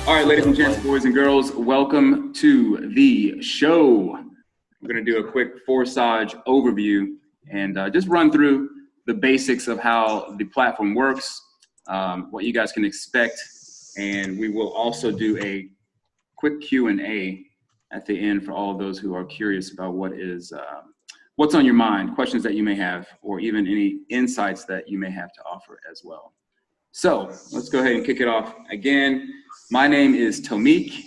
All right, ladies and gents, boys and girls, welcome to the show. We're going to do a quick forsage overview and just run through the basics of how the platform works, what you guys can expect, and we will also do a quick Q&A at the end for all of those who are curious about what's on your mind, questions that you may have, or even any insights that you may have to offer as well. So let's go ahead and kick it off. Again, my name is Tomik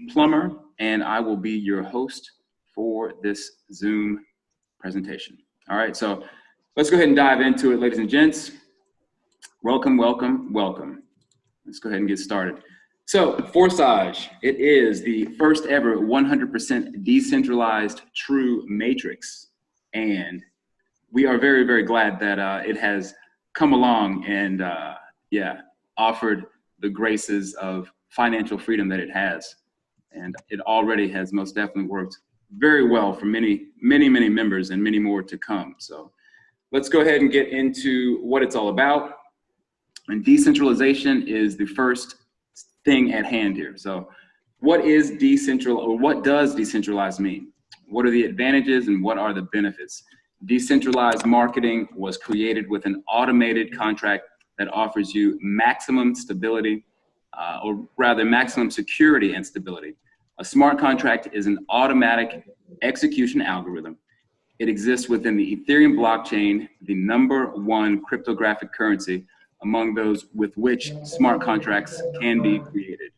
Plummer, and I will be your host for this Zoom presentation. All right, so let's go ahead and dive into it, ladies and gents. Welcome, welcome, welcome. Let's go ahead and get started. So forsage, it is the first ever 100% decentralized true matrix. And we are very, very glad that it has come along and offered the graces of financial freedom that it has. And it already has most definitely worked very well for many, many, many members and many more to come. So let's go ahead and get into what it's all about. And decentralization is the first thing at hand here. So what does decentralized mean? What are the advantages and what are the benefits? Decentralized marketing was created with an automated contract that offers you maximum stability, or rather maximum security and stability. A smart contract is an automatic execution algorithm. It exists within the Ethereum blockchain, the #1 cryptographic currency among those with which smart contracts can be created.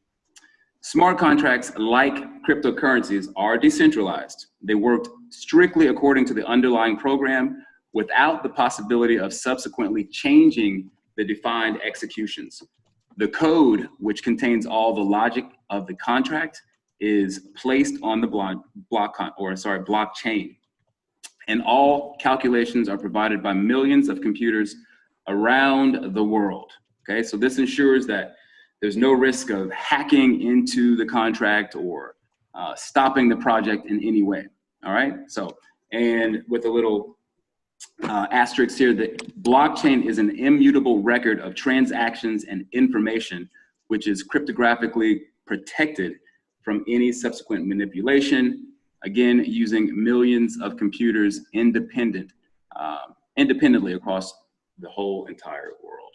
Smart contracts, like cryptocurrencies, are decentralized. They worked strictly according to the underlying program without the possibility of subsequently changing the defined executions. The code, which contains all the logic of the contract, is placed on the blockchain. And all calculations are provided by millions of computers around the world. Okay, so this ensures that there's no risk of hacking into the contract or stopping the project in any way. All right, so, and with a little asterisk here, that blockchain is an immutable record of transactions and information, which is cryptographically protected from any subsequent manipulation, again, using millions of computers independently across the whole entire world.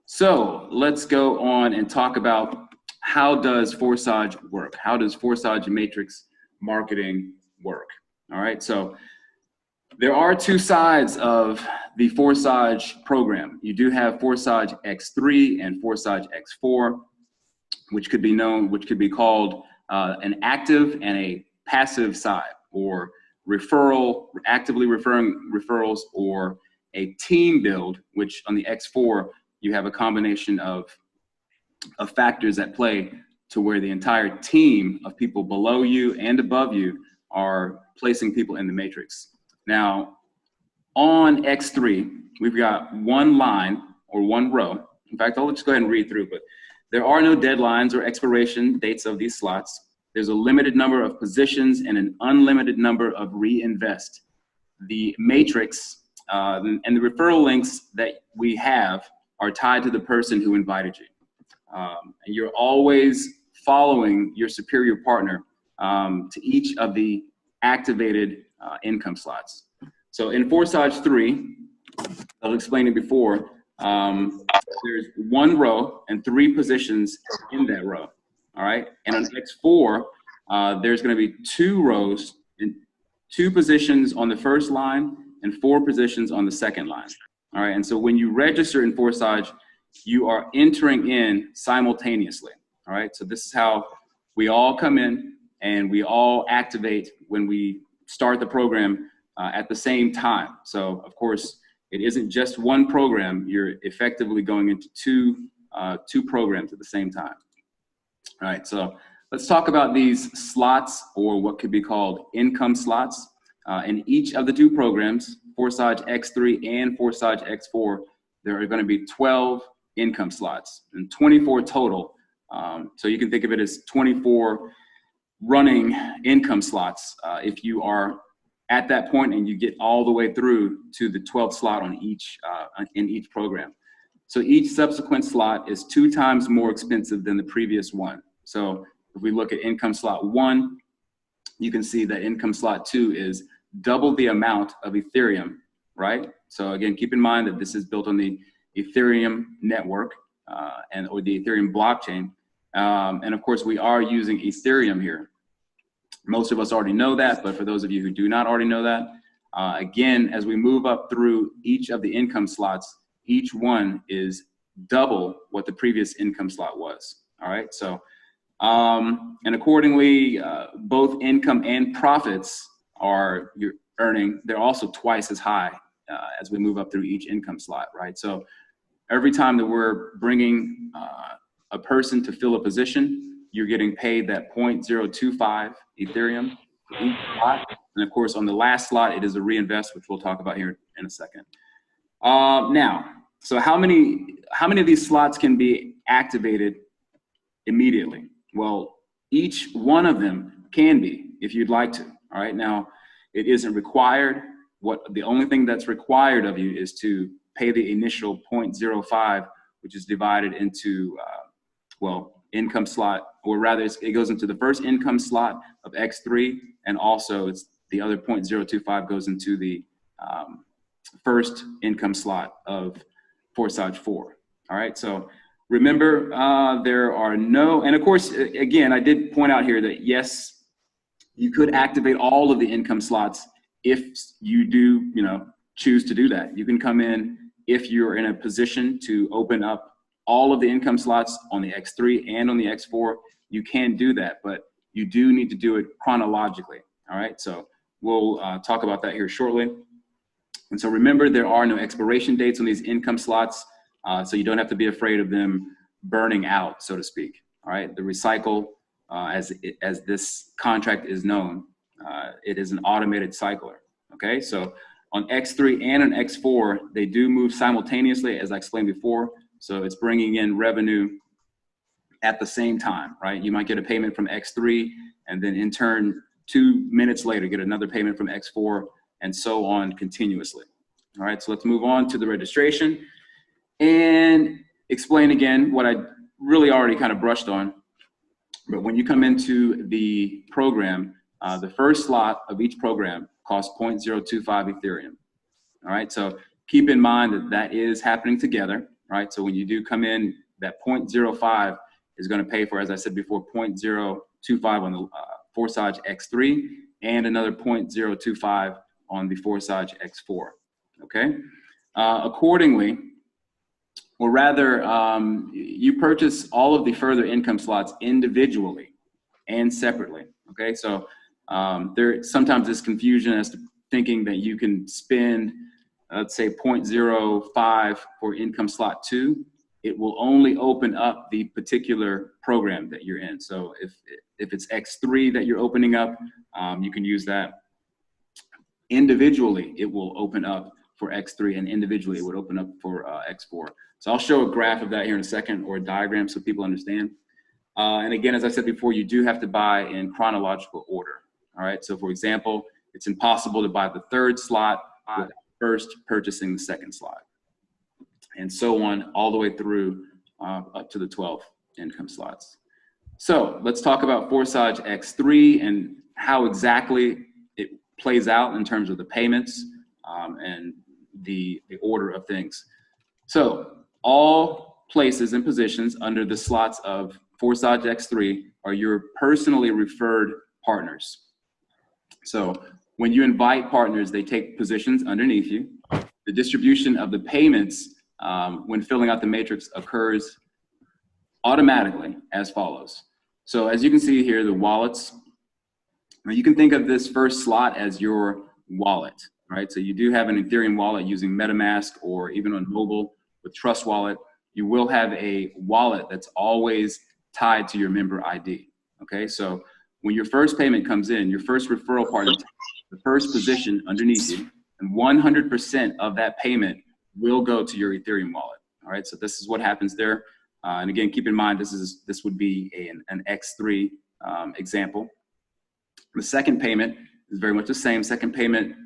So let's go on and talk about how does forsage work? How does forsage matrix marketing work? All right, so there are two sides of the forsage program. You do have forsage X3 and forsage X4, which could be called an active and a passive side, or actively referring referrals, or a team build, which on the X4, you have a combination of factors at play to where the entire team of people below you and above you are placing people in the matrix. Now, on X3, we've got one line or one row. In fact, I'll just go ahead and read through, but there are no deadlines or expiration dates of these slots. There's a limited number of positions and an unlimited number of reinvest. The matrix and the referral links that we have are tied to the person who invited you. And you're always following your superior partner to each of the activated income slots. So in forsage 3, I'll explain it before, there's one row and 3 positions in that row, all right? And on X4, there's gonna be 2 rows and 2 positions on the first line and 4 positions on the second line, all right? And so when you register in forsage, you are entering in simultaneously, all right? So this is how we all come in and we all activate when we start the program at the same time. So of course, it isn't just one program. You're effectively going into two programs at the same time. All right, so let's talk about these slots, or what could be called income slots. In each of the 2 programs, forsage X3 and forsage X4, there are going to be 12 income slots and 24 total. So you can think of it as 24 running income slots if you are at that point and you get all the way through to the 12th slot on each in each program. So each subsequent slot is 2 times more expensive than the previous one. So if we look at income slot 1, you can see that income slot 2 is double the amount of Ethereum, right? So again, keep in mind that this is built on the Ethereum network or the Ethereum blockchain. And of course, we are using Ethereum here. Most of us already know that, but for those of you who do not already know that, again, as we move up through each of the income slots, each one is double what the previous income slot was. All right, so and accordingly, both income and profits you're earning, they're also twice as high as we move up through each income slot, right? So every time that we're bringing a person to fill a position, you're getting paid that 0.025 Ethereum for each slot. And of course, on the last slot, it is a reinvest, which we'll talk about here in a second. Now, so how many of these slots can be activated immediately? Well, each one of them can be, if you'd like to. All right, now it isn't required. The only thing that's required of you is to pay the initial 0.05, which is divided into, income slot, or rather it goes into the first income slot of X3, and also the other 0.025 goes into the first income slot of forsage 4. All right, so remember, there are no, and of course, again, I did point out here that yes, you could activate all of the income slots if you do, choose to do that. You can come in if you're in a position to open up all of the income slots on the X3 and on the X4. You can do that, but you do need to do it chronologically. All right, so we'll talk about that here shortly. And so remember, there are no expiration dates on these income slots, so you don't have to be afraid of them burning out, so to speak. All right, the recycle, as this contract is known, it is an automated cycler. Okay, so on X3 and on X4, they do move simultaneously, as I explained before. So it's bringing in revenue at the same time, right? You might get a payment from X3, and then in turn, 2 minutes later, get another payment from X4, and so on continuously. All right, so let's move on to the registration and explain again what I really already kind of brushed on. But when you come into the program, the first slot of each program costs 0.025 Ethereum. All right, so keep in mind that that is happening together, right? So when you do come in, that 0.05 is going to pay for, as I said before, 0.025 on the forsage X3 and another 0.025 on the forsage X4. Okay, accordingly, or rather, you purchase all of the further income slots individually and separately. Okay, so there sometimes is confusion as to thinking that you can spend, let's say, 0.05 for income slot 2. It will only open up the particular program that you're in. So if it's X3 that you're opening up, you can use that. Individually, it will open up for X3, and individually it would open up for X4. So I'll show a graph of that here in a second, or a diagram, so people understand. And again, as I said before, you do have to buy in chronological order. All right, so for example, it's impossible to buy the third slot without first purchasing the second slot, and so on all the way through up to the 12 income slots. So let's talk about forsage X3 and how exactly it plays out in terms of the payments and the order of things. So all places and positions under the slots of forsage X3 are your personally referred partners. So when you invite partners, they take positions underneath you. The distribution of the payments when filling out the matrix occurs automatically as follows. So as you can see here, the wallets, you can think of this first slot as your wallet, right? So you do have an Ethereum wallet using MetaMask, or even on mobile with Trust Wallet. You will have a wallet that's always tied to your member ID, okay? So when your first payment comes in, your first referral partner takes the first position underneath you, and 100% of that payment will go to your Ethereum wallet, all right? So this is what happens there. And again, keep in mind, this would be an X3 example. The second payment is very much the same. Second payment,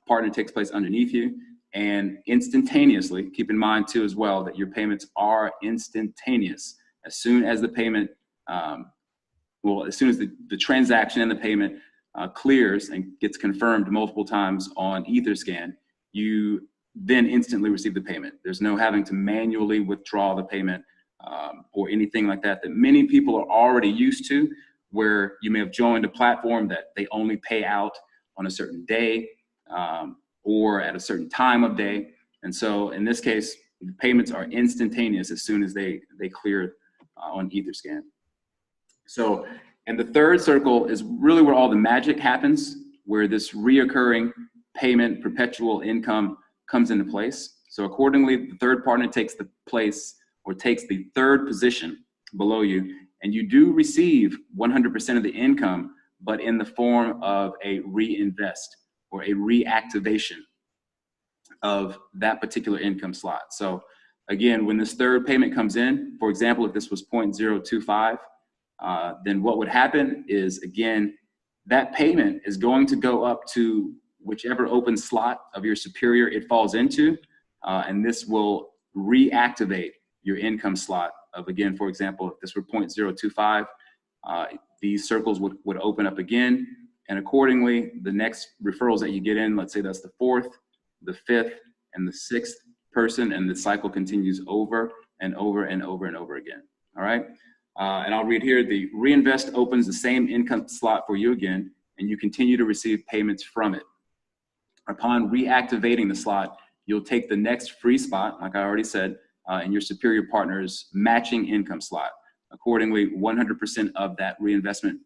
partner takes place underneath you, and instantaneously. Keep in mind too as well that your payments are instantaneous. As soon as the payment, as soon as the transaction and the payment clears and gets confirmed multiple times on Etherscan, you then instantly receive the payment. There's no having to manually withdraw the payment or anything like that many people are already used to, where you may have joined a platform that they only pay out on a certain day or at a certain time of day. And so in this case, the payments are instantaneous as soon as they clear on Etherscan. So, and the third circle is really where all the magic happens, where this reoccurring payment, perpetual income comes into place. So accordingly, the third partner takes the place or takes the third position below you, and you do receive 100% of the income, but in the form of a reinvest or a reactivation of that particular income slot. So again, when this third payment comes in, for example, if this was 0.025, then what would happen is, again, that payment is going to go up to whichever open slot of your superior it falls into, and this will reactivate your income slot of, again, for example, if this were 0.025, these circles would open up again, and accordingly, the next referrals that you get in, let's say that's the fourth, the fifth, and the sixth person, and the cycle continues over and over and over and over again. All right. And I'll read here, the reinvest opens the same income slot for you again, and you continue to receive payments from it. Upon reactivating the slot, you'll take the next free spot, like I already said, in your superior partner's matching income slot. Accordingly, 100% of that reinvestment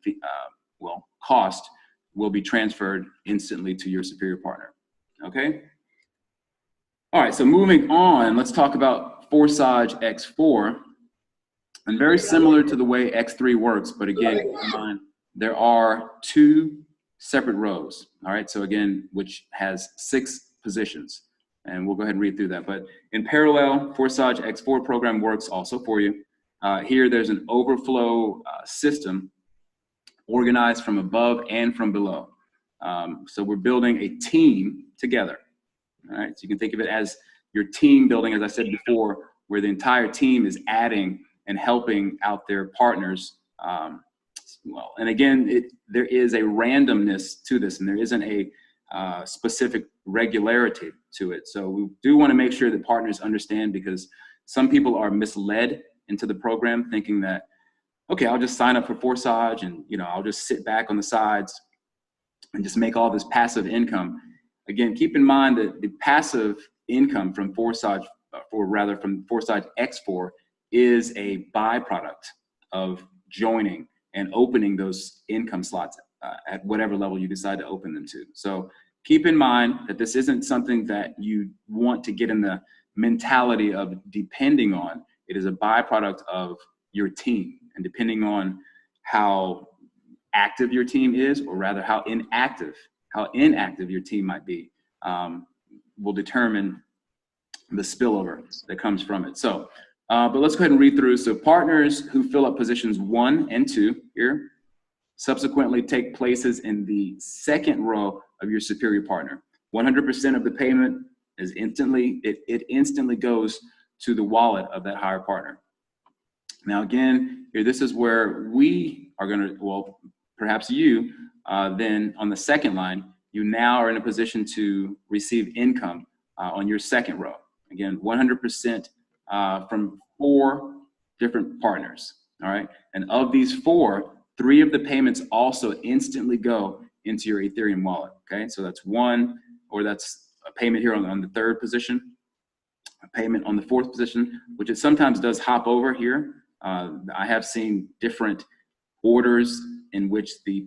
cost will be transferred instantly to your superior partner. Okay? All right, so moving on, let's talk about Forsage X4. And very similar to the way X3 works, but again, keep in mind, there are two separate rows. All right, so again, which has 6 positions. And we'll go ahead and read through that. But in parallel, Forsage X4 program works also for you. Here, there's an overflow system organized from above and from below. So we're building a team together. All right, so you can think of it as your team building, as I said before, where the entire team is adding and helping out their partners. And again, there is a randomness to this, and there isn't a specific regularity to it. So we do want to make sure that partners understand, because some people are misled into the program thinking that, okay, I'll just sign up for Forsage and I'll just sit back on the sides and just make all this passive income. Again, keep in mind that the passive income from Forsage, from Forsage X4, is a byproduct of joining and opening those income slots at whatever level you decide to open them to. So keep in mind that this isn't something that you want to get in the mentality of depending on. It is a byproduct of your team, and depending on how active your team is, or rather how inactive your team might be, will determine the spillover that comes from it. So, but let's go ahead and read through. So partners who fill up positions 1 and 2 here subsequently take places in the second row of your superior partner. 100% of the payment is instantly goes to the wallet of that higher partner. Now again, here, this is where we are going to, perhaps you, then on the second line, you now are in a position to receive income on your second row. Again, 100% from 4 different partners, all right? And of these 4, 3 of the payments also instantly go into your Ethereum wallet, okay? So that's that's a payment here on the 3rd position, a payment on the 4th position, which it sometimes does hop over here. I have seen different orders in which the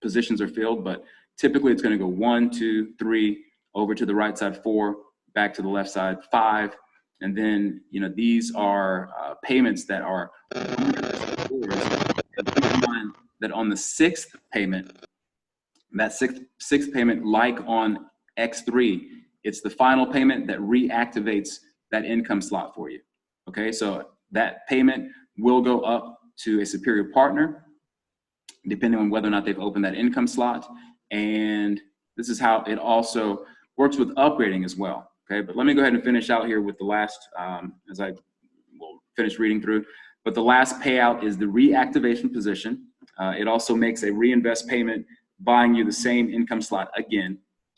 positions are filled, but typically it's gonna go 1, 2, 3, over to the right side 4, back to the left side 5, and then these are payments that are that on the 6th payment, that sixth payment, like on X3, it's the final payment that reactivates that income slot for you. Okay, so that payment will go up to a superior partner, depending on whether or not they've opened that income slot. And this is how it also works with upgrading as well. Okay, but let me go ahead and finish out here with the last, as I will finish reading through. But the last payout is the reactivation position. It also makes a reinvest payment, buying you the same income slot again.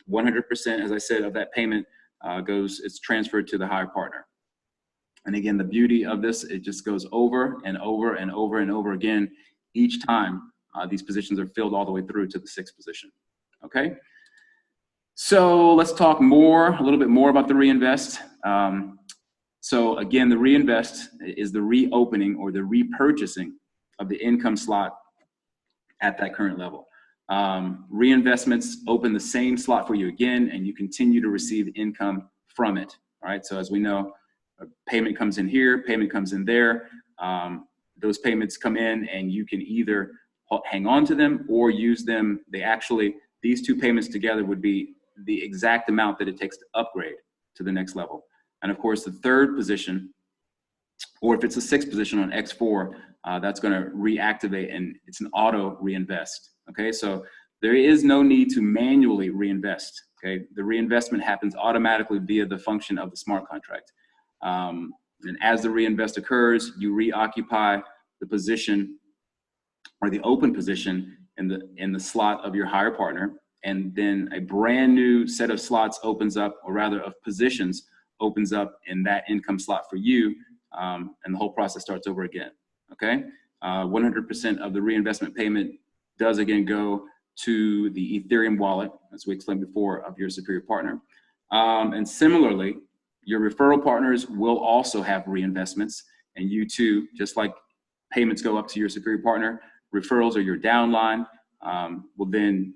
100%, as I said, of that payment it's transferred to the hire partner. And again, the beauty of this, it just goes over and over and over and over again each time these positions are filled all the way through to the 6th position. Okay, so let's talk a little bit more about the reinvest. So again, the reinvest is the reopening or the repurchasing of the income slot at that current level. Reinvestments open the same slot for you again, and you continue to receive income from it. All right, so as we know, a payment comes in here, payment comes in there. Those payments come in, and you can either hang on to them or use them. These two payments together would be the exact amount that it takes to upgrade to the next level. And of course, the 3rd position, or if it's the 6th position on X4, that's going to reactivate, and it's an auto reinvest. Okay, so there is no need to manually reinvest. Okay, the reinvestment happens automatically via the function of the smart contract. And as the reinvest occurs, you reoccupy the position or the open position in the slot of your hire partner, and then a brand new set of slots opens up, or rather of positions opens up in that income slot for you, and the whole process starts over again. Okay, 100% of the reinvestment payment does again go to the Ethereum wallet, as we explained before, of your superior partner. And similarly, your referral partners will also have reinvestments, and you too, just like payments go up to your superior partner, referrals or your downline will then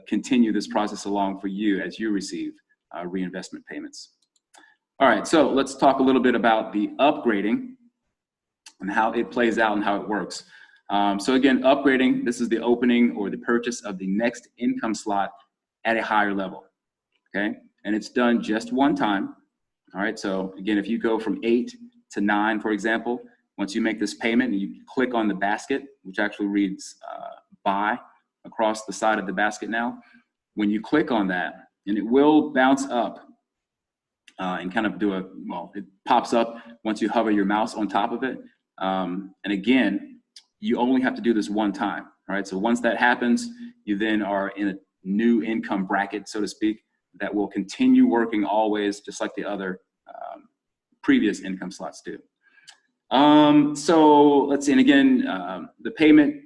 continue this process along for you as you receive reinvestment payments. All right, so let's talk a little bit about the upgrading and how it plays out and how it works. So again, upgrading, this is the opening or the purchase of the next income slot at a higher level, okay? And it's done just one time, all right? So again, if you go from 8 to 9, for example, once you make this payment and you click on the basket, which actually reads buy across the side of the basket now, when you click on that, and it will bounce up and kind of it pops up once you hover your mouse on top of it. And again, you only have to do this one time, all right? So once that happens, you then are in a new income bracket, so to speak, that will continue working always, just like the other previous income slots do. So let's see, and again, the payment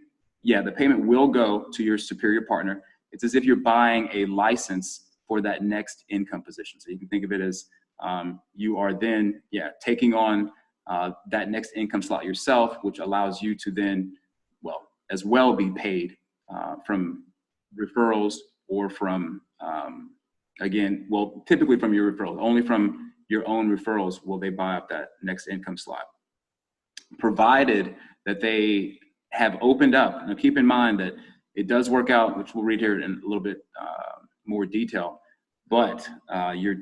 will go to your superior partner. It's as if you're buying a license for that next income position. So you can think of it as you are then, taking on that next income slot yourself, which allows you to then, as well be paid from referrals or from, typically from your referrals. Only from your own referrals will they buy up that next income slot, provided that they have opened up. Now keep in mind that it does work out, which we'll read here in a little bit more detail, but your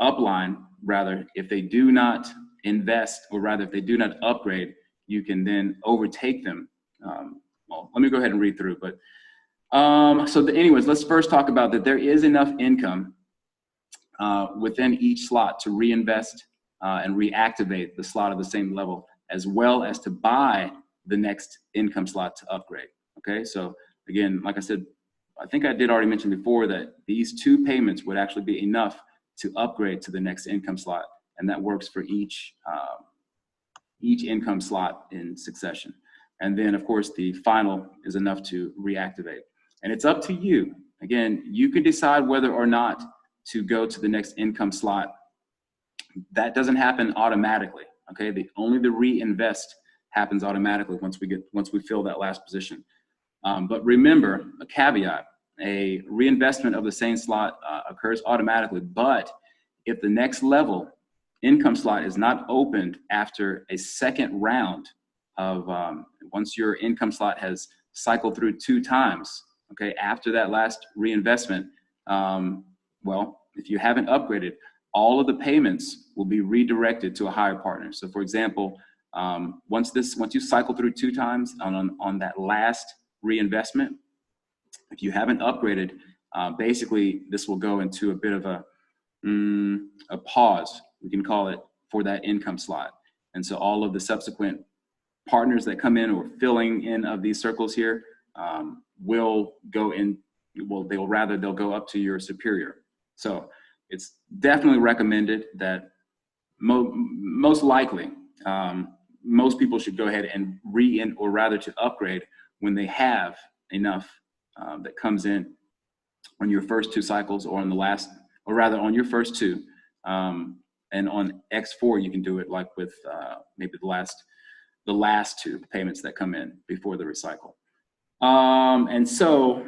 upline, rather, if they do not invest, or rather if they do not upgrade, you can then overtake them. Let me go ahead and read through, but anyways, let's first talk about that there is enough income within each slot to reinvest and reactivate the slot of the same level, as well as to buy the next income slot to upgrade. Okay, so again, like I said, I think I did already mention before that these two payments would actually be enough to upgrade to the next income slot, and that works for each income slot in succession. And then, of course, the final is enough to reactivate. And it's up to you. Again, you can decide whether or not to go to the next income slot. That doesn't happen automatically. Okay, only the reinvest happens automatically once we fill that last position. But remember, a caveat: a reinvestment of the same slot occurs automatically. But if the next level income slot is not opened after a second round of once your income slot has cycled through 2 times, okay, after that last reinvestment, if you haven't upgraded, all of the payments will be redirected to a higher partner. So for example, once you cycle through 2 times on that last reinvestment, if you haven't upgraded, basically this will go into a bit of a a pause, we can call it, for that income slot. And so all of the subsequent partners that come in or filling in of these circles here will go in, well, they'll go up to your superior. So it's definitely recommended that most likely, most people should go ahead and or rather to upgrade when they have enough that comes in on your first 2 cycles, or on the last, or rather on your first 2. And on X4, you can do it like with maybe the last 2 payments that come in before the recycle. And so,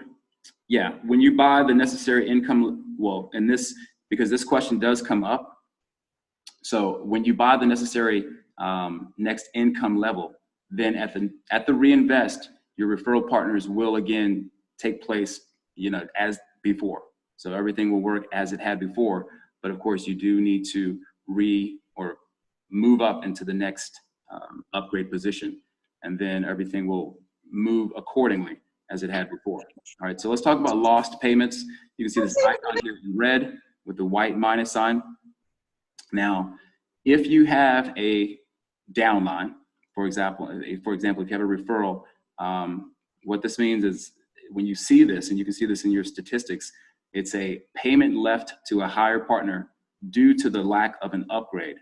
yeah, when you buy the necessary income, well, and this, because this question does come up. So when you buy the necessary next income level, then at the reinvest, your referral partners will again take place, as before. So everything will work as it had before, but of course you do need to move up into the next upgrade position, and then everything will move accordingly as it had before. All right, so let's talk about lost payments. You can see this icon here in red with the white minus sign. Now, if you have a downline, for example, if you have a referral, what this means is when you see this, and you can see this in your statistics, it's a payment left to a higher partner due to the lack of an upgrade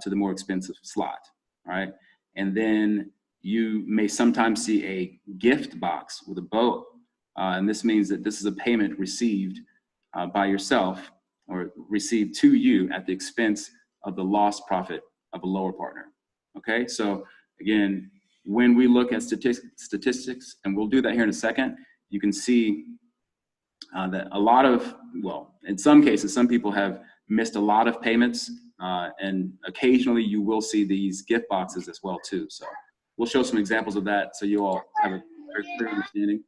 to the more expensive slot, all right? And then you may sometimes see a gift box with a bow, and this means that this is a payment received by yourself, or received to you at the expense of the lost profit of a lower partner, okay? So again, when we look at statistics, and we'll do that here in a second, you can see that a lot of, well, in some cases, some people have missed a lot of payments, and occasionally you will see these gift boxes as well too. So we'll show some examples of that so you all have a very clear understanding.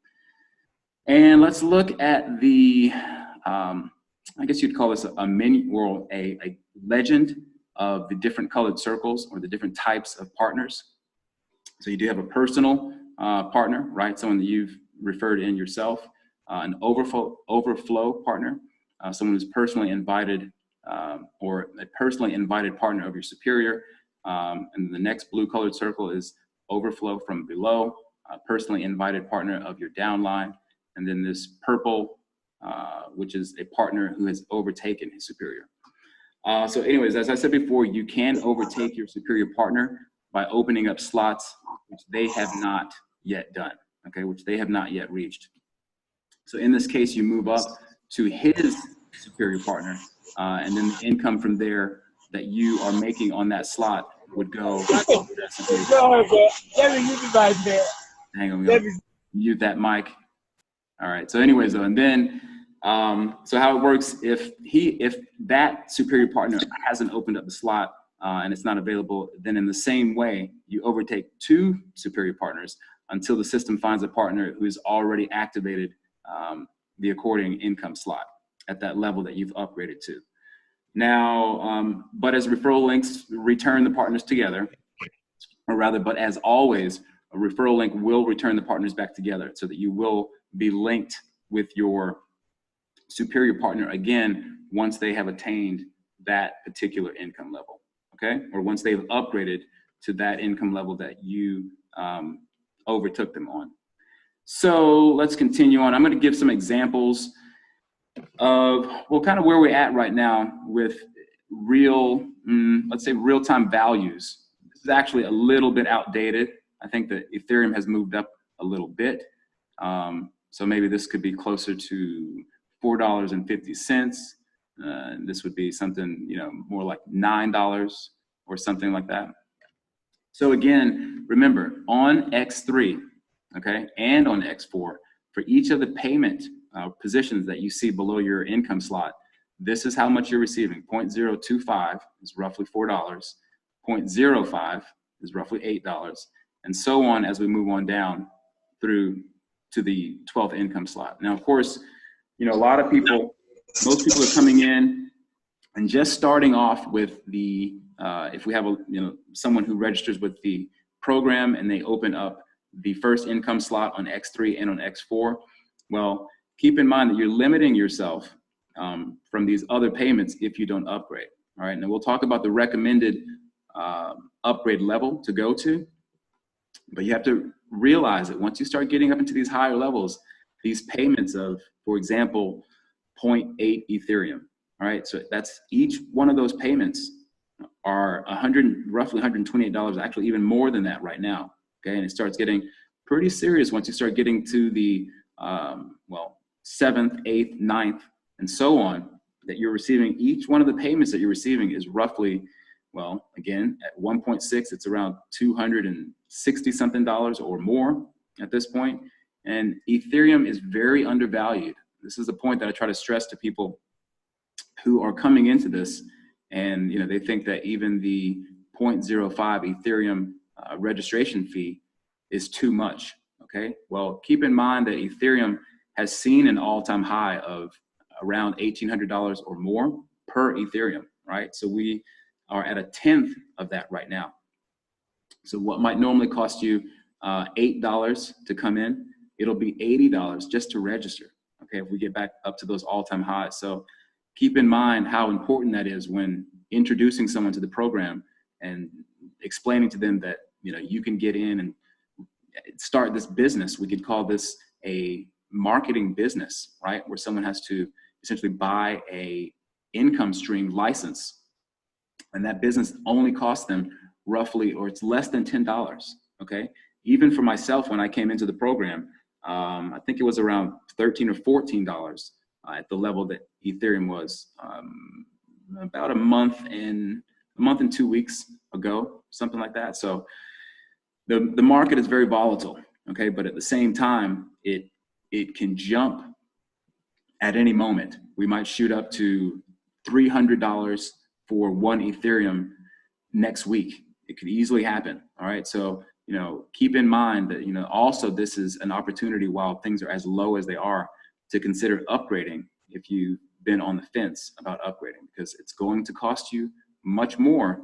And let's look at the, I guess you'd call this a menu, or a legend of the different colored circles, or the different types of partners. So you do have a personal partner, right? Someone that you've referred in yourself. An overflow partner, someone who's personally invited, or a personally invited partner of your superior. And the next blue colored circle is overflow from below, a personally invited partner of your downline. And then this purple, which is a partner who has overtaken his superior. So anyways, as I said before, you can overtake your superior partner by opening up slots which they have not yet done, okay, which they have not yet reached. So in this case, you move up to his superior partner, and then the income from there that you are making on that slot would go to that superior partner. Let me use it right there. Hang on, we're gonna mute that mic. All right, so anyways, though, and then, so how it works, if that superior partner hasn't opened up the slot and it's not available, then in the same way, you overtake 2 superior partners until the system finds a partner who's already activated the according income slot at that level that you've upgraded to. Now, but as referral links return the partners together, or rather, but as always, a referral link will return the partners back together, so that you will be linked with your superior partner again once they have attained that particular income level, okay? Or once they've upgraded to that income level that you overtook them on. So let's continue on. I'm going to give some examples of, well, kind of where we're at right now with real, let's say real-time values. This is actually a little bit outdated. I think that Ethereum has moved up a little bit. So maybe this could be closer to $4.50. This would be something, more like $9 or something like that. So again, remember, on X3, okay, and on X4, for each of the payment positions that you see below your income slot, this is how much you're receiving. 0.025 is roughly $4. 0.05 is roughly $8, and so on as we move on down through to the 12th income slot. Now, of course, a lot of people, most people are coming in and just starting off with the, if we have someone who registers with the program and they open up the first income slot on X3 and on X4, well, keep in mind that you're limiting yourself from these other payments if you don't upgrade. All right, and we'll talk about the recommended upgrade level to go to, but you have to realize that once you start getting up into these higher levels, these payments of, for example, 0.8 Ethereum, all right, so that's each one of those payments are roughly $128, actually even more than that right now, okay, and it starts getting pretty serious once you start getting to the, well, 7th, 8th, 9th, and so on, that you're receiving. Each one of the payments that you're receiving is roughly, well, again, at 1.6, it's around $260 something or more at this point. And Ethereum is very undervalued. This is the point that I try to stress to people who are coming into this, and they think that even the 0.05 Ethereum registration fee is too much. Okay, well, keep in mind that Ethereum has seen an all-time high of around $1,800 or more per Ethereum, right? So we are at 1/10 of that right now. So what might normally cost you $8 to come in, it'll be $80 just to register, okay, if we get back up to those all-time highs. So keep in mind how important that is when introducing someone to the program and explaining to them that you can get in and start this business. We could call this a marketing business, right? Where someone has to essentially buy a income stream license, and that business only costs them roughly, or it's less than $10, okay? Even for myself, when I came into the program, I think it was around $13 or $14 at the level that Ethereum was about a month and 2 weeks ago, something like that. So the market is very volatile, okay? But at the same time, it can jump at any moment. We might shoot up to $300 for 1 Ethereum next week. It could easily happen, all right? So, keep in mind that, also this is an opportunity while things are as low as they are to consider upgrading if you've been on the fence about upgrading, because it's going to cost you much more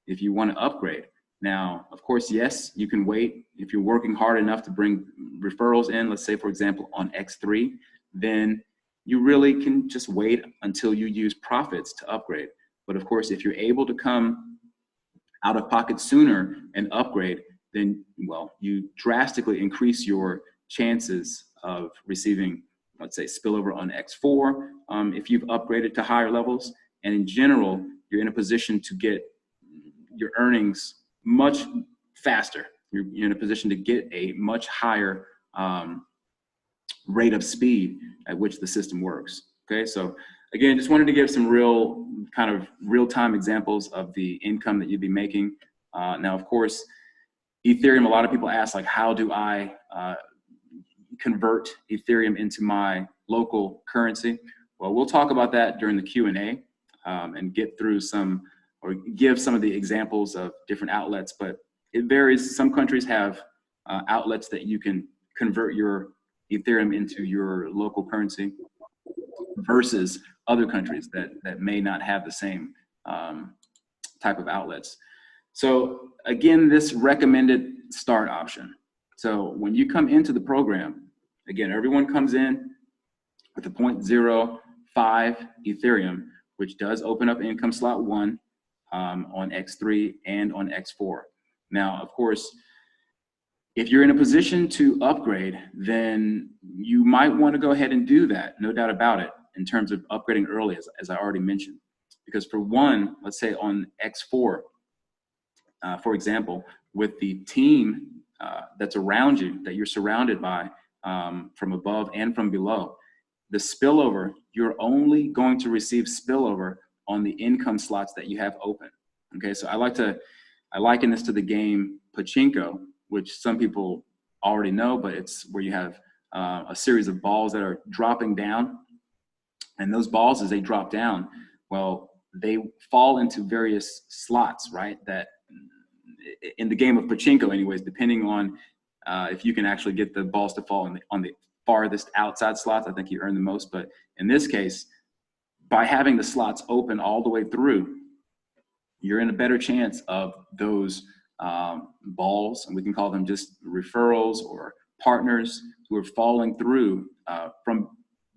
if you want to upgrade. Now, of course, yes, you can wait. If you're working hard enough to bring referrals in, let's say, for example, on X3, then you really can just wait until you use profits to upgrade. But of course, if you're able to come out of pocket sooner and upgrade, then, well, you drastically increase your chances of receiving, let's say, spillover on X4 if you've upgraded to higher levels. And in general, you're in a position to get your earnings much faster. You're in a position to get a much higher rate of speed at which the system works. Okay, so again, just wanted to give some real-time examples of the income that you'd be making. Now, of course, Ethereum, a lot of people ask, like, how do I convert Ethereum into my local currency? Well, we'll talk about that during the Q&A and get through or give some of the examples of different outlets, but it varies. Some countries have outlets that you can convert your Ethereum into your local currency versus other countries that may not have the same type of outlets. So again, this recommended start option. So when you come into the program, again, everyone comes in with a 0.05 Ethereum, which does open up income slot 1 on X3 and on X4. Now, of course, if you're in a position to upgrade, then you might want to go ahead and do that, no doubt about it, in terms of upgrading early, as I already mentioned. Because for one, let's say on X4, for example, with the team that's around you, that you're surrounded by from above and from below, the spillover, you're only going to receive spillover on the income slots that you have open. Okay, so I liken this to the game Pachinko, which some people already know, but it's where you have a series of balls that are dropping down. And those balls, as they drop down, well, they fall into various slots, right? That in the game of Pachinko anyways, depending on if you can actually get the balls to fall on the farthest outside slots, I think you earn the most. But in this case, by having the slots open all the way through, you're in a better chance of those balls, and we can call them just referrals or partners who are falling through from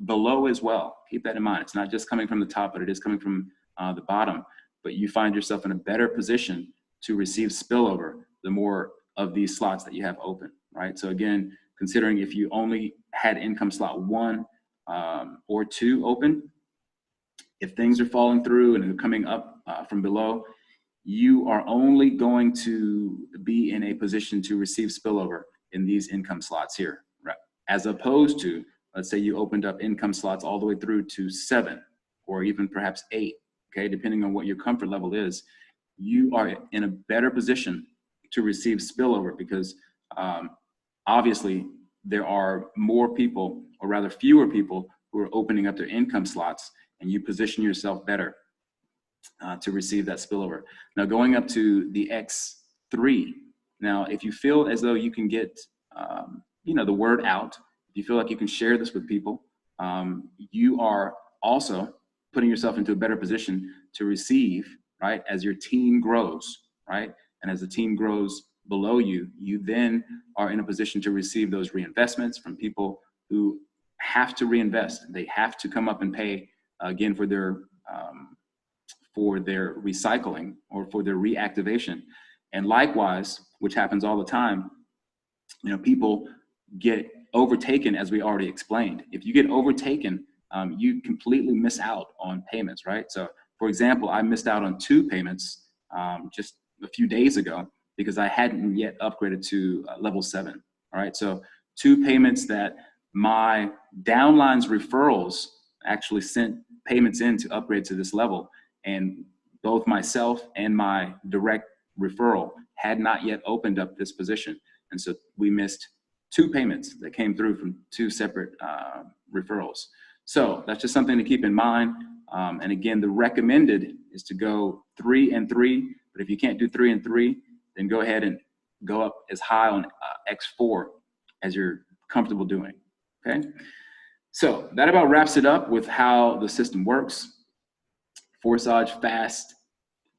below as well. Keep that in mind. It's not just coming from the top, but it is coming from the bottom. But you find yourself in a better position to receive spillover the more of these slots that you have open, right? So again, considering if you only had income slot 1 or 2 open, if things are falling through and they're coming up from below, you are only going to be in a position to receive spillover in these income slots here, right? As opposed to, let's say you opened up income slots all the way through to 7 or even perhaps 8, okay? Depending on what your comfort level is, you are in a better position to receive spillover because obviously there are more people, or rather fewer people, who are opening up their income slots, and you position yourself better to receive that spillover. Now going up to the X3, now if you feel as though you can get the word out, if you feel like you can share this with people, you are also putting yourself into a better position to receive, right, as your team grows, right? And as the team grows below you, you then are in a position to receive those reinvestments from people who have to reinvest. They have to come up and pay again for their recycling or for their reactivation. And likewise, which happens all the time, people get overtaken, as we already explained. If you get overtaken, you completely miss out on payments, right? So for example, I missed out on 2 payments just a few days ago because I hadn't yet upgraded to level 7, all right? So 2 payments that my downline's referrals actually sent payments in to upgrade to this level, and both myself and my direct referral had not yet opened up this position. And so we missed 2 payments that came through from 2 separate referrals. So that's just something to keep in mind. And again, the recommended is to go 3 and 3, but if you can't do 3 and 3, then go ahead and go up as high on X4 as you're comfortable doing, okay? So that about wraps it up with how the system works. Forsage fast,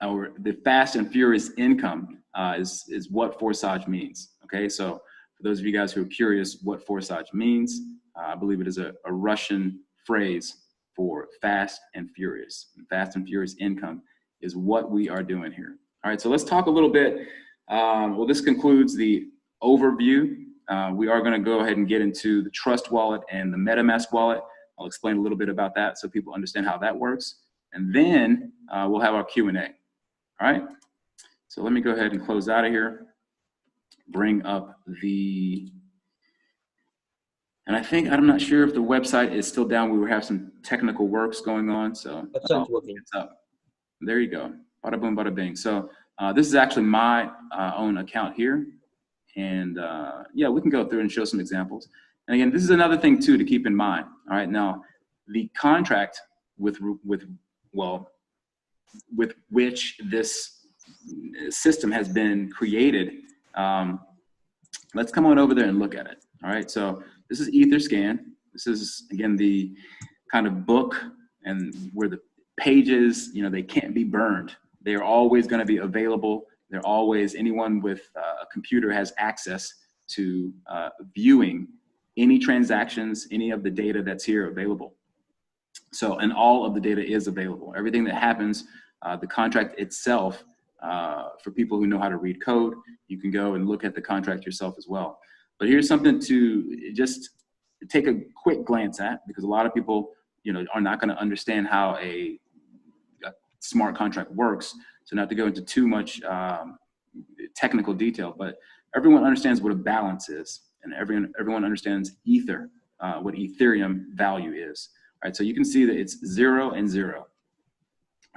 or the fast and furious income is what forsage means, okay? So for those of you guys who are curious what forsage means, I believe it is a Russian phrase for fast and furious. Fast and furious income is what we are doing here. All right, so let's talk a little bit. Well, this concludes the overview. We are going to go ahead and get into the Trust Wallet and the MetaMask wallet. I'll explain a little bit about that so people understand how that works. And then we'll have our Q&A. All right, so let me go ahead and close out of here. Bring up and I'm not sure if the website is still down. We were having some technical works going on, so it's up. There you go. Bada boom, bada bing. So this is actually my own account here. And yeah, we can go through and show some examples. And again, this is another thing too to keep in mind. All right, now the contract with which this system has been created, let's come on over there and look at it. All right, so this is Etherscan. This is, again, the kind of book and where the pages, they can't be burned. They're always going to be available. They're always, anyone with a computer has access to viewing any transactions, any of the data that's here available. So, and all of the data is available. Everything that happens, the contract itself, for people who know how to read code, you can go and look at the contract yourself as well. But here's something to just take a quick glance at, because a lot of people, are not going to understand how a smart contract works. So not to go into too much technical detail, but everyone understands what a balance is, and everyone understands Ether, what Ethereum value is. All right, so you can see that it's 0 and 0.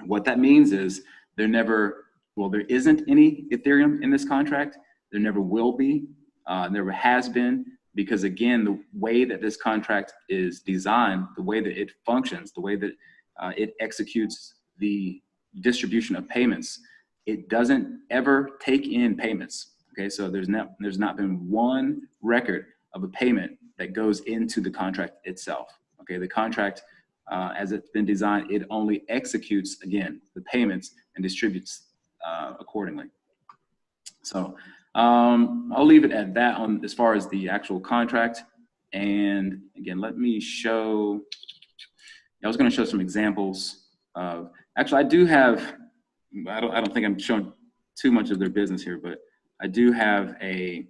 What that means is there isn't any Ethereum in this contract. There never will be. Never has been, because again, the way that this contract is designed, the way that it functions, the way that it executes the distribution of payments, it doesn't ever take in payments. Okay, so there's not been one record of a payment that goes into the contract itself. Okay, the contract, as it's been designed, it only executes, again, the payments and distributes accordingly. So I'll leave it at that as far as the actual contract. And again, let me show, I was going to show some examples of, actually I do have, I don't think I'm showing too much of their business here, but I do have a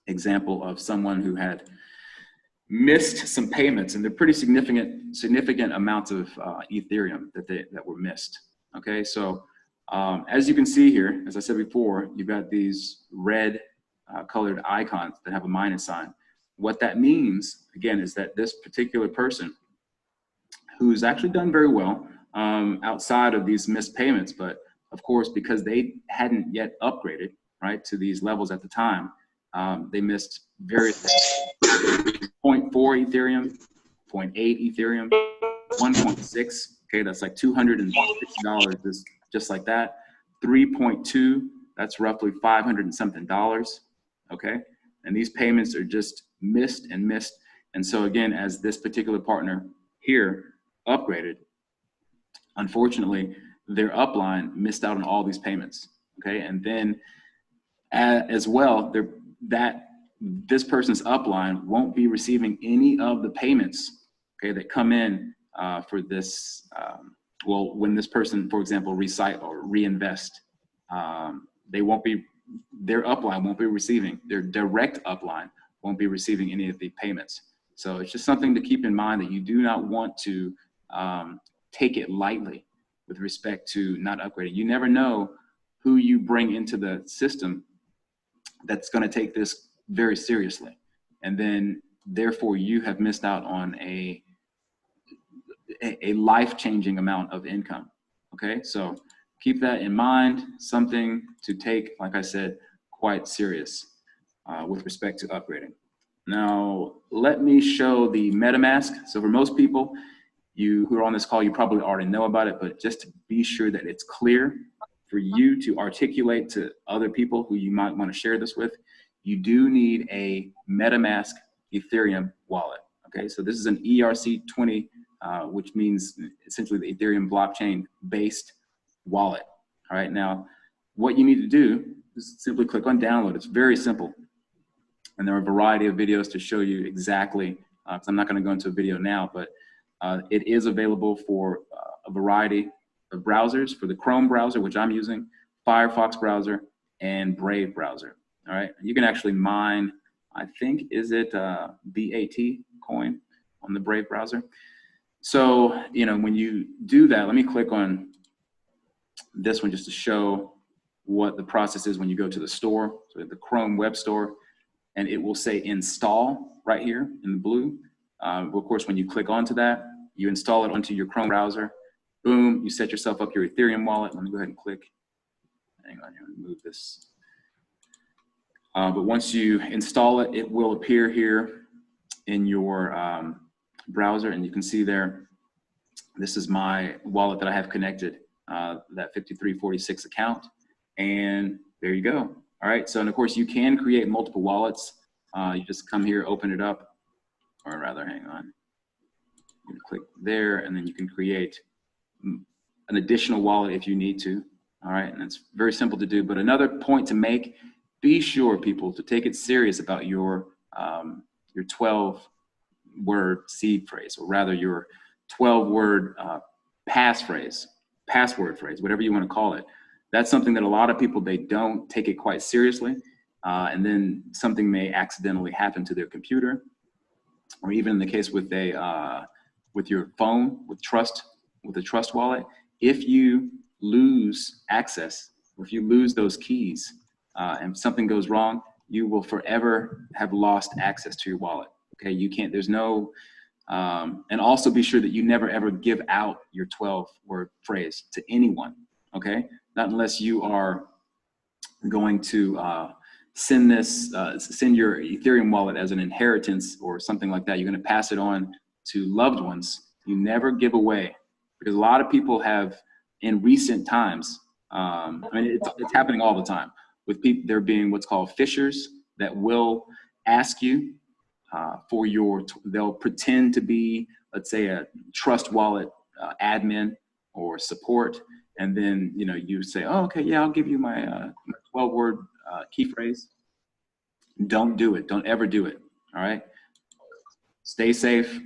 example of someone who had missed some payments, and they're pretty significant amounts of Ethereum that were missed. Okay, so as you can see here, as I said before, you've got these red colored icons that have a minus sign. What that means, again, is that this particular person, who's actually done very well outside of these missed payments, but of course, because they hadn't yet upgraded, right, to these levels at the time, they missed various 0.4 Ethereum, 0.8 Ethereum, 1.6, okay, that's like $260 just like that. 3.2, that's roughly 500 and something dollars, okay? And these payments are just missed and missed. And so again, as this particular partner here upgraded, unfortunately, their upline missed out on all these payments, okay? And then as well, this person's upline won't be receiving any of the payments, okay, that come in for this, well, when this person, for example, recycle or reinvest, their upline won't be receiving, their direct upline won't be receiving any of the payments. So it's just something to keep in mind, that you do not want to take it lightly with respect to not upgrading. You never know who you bring into the system that's going to take this very seriously, and then therefore you have missed out on a life-changing amount of income. Okay, so keep that in mind, something to take, like I said, quite serious with respect to upgrading. Now let me show the MetaMask. So for most people who are on this call, you probably already know about it, but just to be sure that it's clear for you to articulate to other people who you might want to share this with, you do need a MetaMask Ethereum wallet. Okay, so this is an ERC20, which means essentially the Ethereum blockchain based wallet. All right, now what you need to do is simply click on download. It's very simple. And there are a variety of videos to show you exactly, because I'm not going to go into a video now, but it is available for a variety of browsers, for the Chrome browser, which I'm using, Firefox browser, and Brave browser. All right, you can actually mine, I think, is it BAT coin on the Brave browser? So, you know, when you do that, let me click on this one just to show what the process is when you go to the store, so the Chrome web store, and it will say install right here in the blue. Of course, when you click onto that, you install it onto your Chrome browser. Boom, you set yourself up your Ethereum wallet. Let me go ahead and click. Hang on here, move this. But once you install it, it will appear here in your browser, and you can see there, this is my wallet that I have connected, that 5346 account, and there you go. All right, so and of course you can create multiple wallets. You just come here, open it up, or rather, hang on. You click there, and then you can create an additional wallet if you need to. All right, and it's very simple to do. But another point to make: be sure, people, to take it serious about your 12-word seed phrase, or rather your 12-word password phrase, whatever you want to call it. That's something that a lot of people, they don't take it quite seriously, and then something may accidentally happen to their computer, or even in the case with your phone, with a Trust wallet. If you lose access, or if you lose those keys, and something goes wrong, you will forever have lost access to your wallet. Okay, you can't. There's no. And also be sure that you never ever give out your 12-word phrase to anyone. Okay, not unless you are going to send your Ethereum wallet as an inheritance or something like that. You're going to pass it on to loved ones. You never give away, because a lot of people have, in recent times, I mean, it's happening all the time with people. There being what's called phishers that will ask you for they'll pretend to be, let's say, a Trust wallet admin or support, and then you say, oh, okay, yeah, I'll give you my 12-word key phrase. Don't do it. Don't ever do it. All right. Stay safe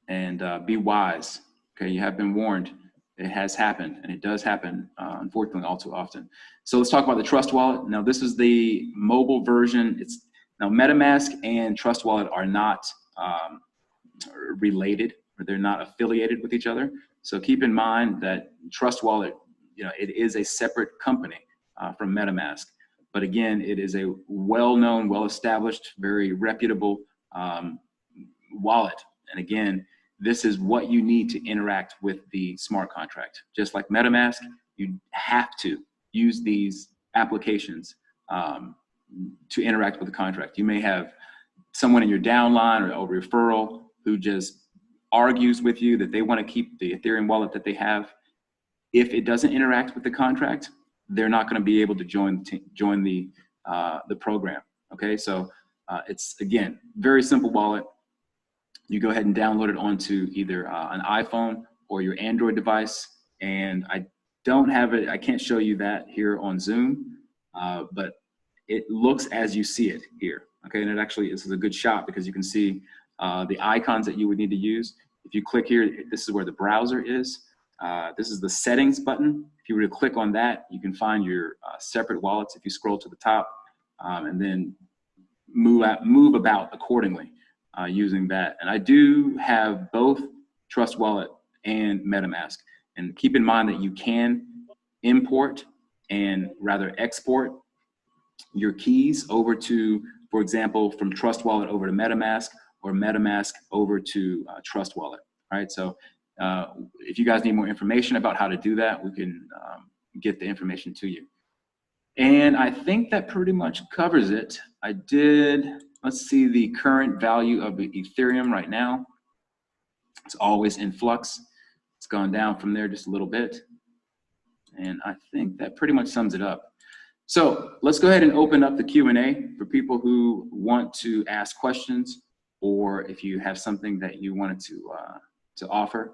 and be wise. Okay, you have been warned. It has happened, and it does happen, unfortunately, all too often. So let's talk about the Trust Wallet. Now, this is the mobile version. Now MetaMask and Trust Wallet are not related, or they're not affiliated with each other. So keep in mind that Trust Wallet, it is a separate company from MetaMask. But again, it is a well-known, well-established, very reputable wallet. And again, this is what you need to interact with the smart contract. Just like MetaMask, you have to use these applications to interact with the contract. You may have someone in your downline or referral who just argues with you that they want to keep the Ethereum wallet that they have. If it doesn't interact with the contract, they're not going to be able to join the program. Okay, so it's, again, very simple wallet. You go ahead and download it onto either an iPhone or your Android device. And I don't have it, I can't show you that here on Zoom, but it looks as you see it here. Okay, and it actually, this is a good shot because you can see the icons that you would need to use. If you click here, this is where the browser is. This is the settings button. If you were to click on that, you can find your separate wallets if you scroll to the top, and then move about accordingly using that. And I do have both Trust Wallet and MetaMask. And keep in mind that you can import and rather export your keys over to, for example, from Trust Wallet over to MetaMask, or MetaMask over to Trust Wallet. All right, so if you guys need more information about how to do that, we can get the information to you. And I think that pretty much covers it. Let's see the current value of the Ethereum right now. It's always in flux. It's gone down from there just a little bit. And I think that pretty much sums it up. So let's go ahead and open up the Q&A for people who want to ask questions, or if you have something that you wanted to offer,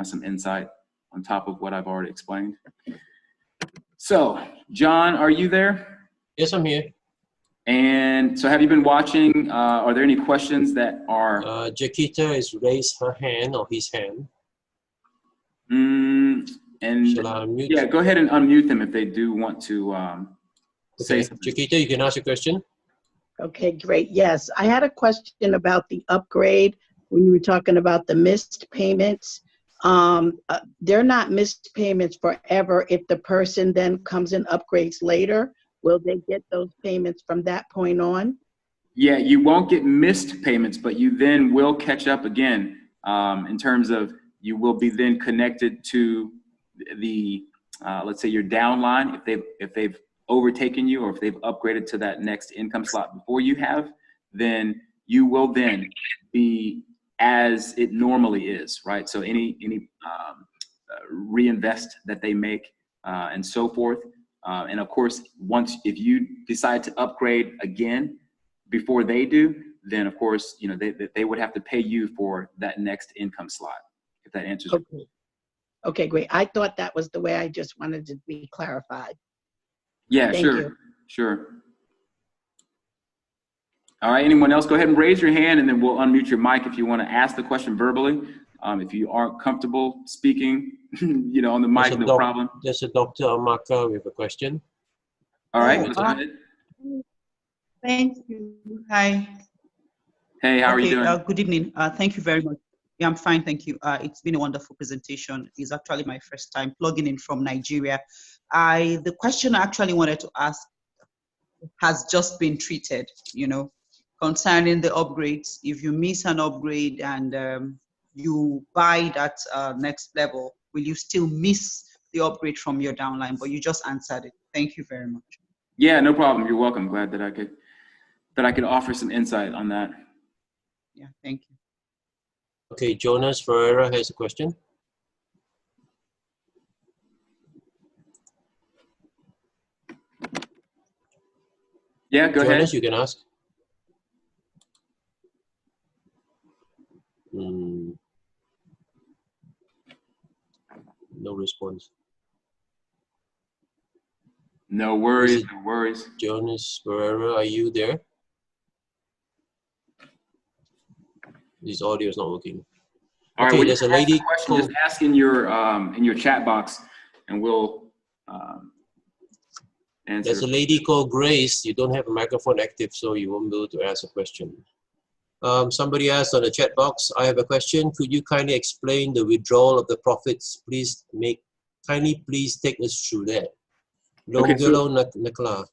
some insight on top of what I've already explained. So, John, are you there? Yes, I'm here. And so have you been watching? Are there any questions that are... Jaquita has raised her hand, or his hand. And shall I unmute? Yeah, go ahead and unmute them if they do want to say something. Jaquita, you can ask a question. Okay, great. Yes, I had a question about the upgrade when you were talking about the missed payments. They're not missed payments forever. If the person then comes and upgrades later, will they get those payments from that point on? Yeah, you won't get missed payments, but you then will catch up again in terms of you will be then connected to the, let's say your downline, if they've overtaken you, or if they've upgraded to that next income slot before you have, then you will then be as it normally is, right? So any reinvest that they make and so forth. And of course, if you decide to upgrade again before they do, then of course, they would have to pay you for that next income slot, if that answers your question. Okay, great. I thought that was the way. I just wanted to be clarified. Yeah, Thank you. Sure. All right, anyone else? Go ahead and raise your hand, and then we'll unmute your mic if you want to ask the question verbally. If you aren't comfortable speaking, on the mic, no problem. There's a Dr. Amaka with a question. All right, let's go ahead. Thank you. Hi. Hey, how are you doing? Good evening. Thank you very much. Yeah, I'm fine, thank you. It's been a wonderful presentation. It's actually my first time plugging in from Nigeria. The question I actually wanted to ask has just been treated, concerning the upgrades. If you miss an upgrade and you buy that next level, will you still miss the upgrade from your downline? But you just answered it. Thank you very much. Yeah, no problem. You're welcome. Glad that I could offer some insight on that. Yeah, thank you. Okay, Jonas Ferreira has a question. Yeah, go ahead. Jonas, you can ask. No response. No worries, no worries. Jonas Ferreira, are you there? This audio is not working. All Okay, right, there's a lady question, just ask in your chat box, and we'll answer. There's a lady called Grace. You don't have a microphone active, so you won't be able to ask a question. Somebody asked on the chat box, I have a question. Could you kindly explain the withdrawal of the profits? Kindly please take us through that. Okay, Nakla.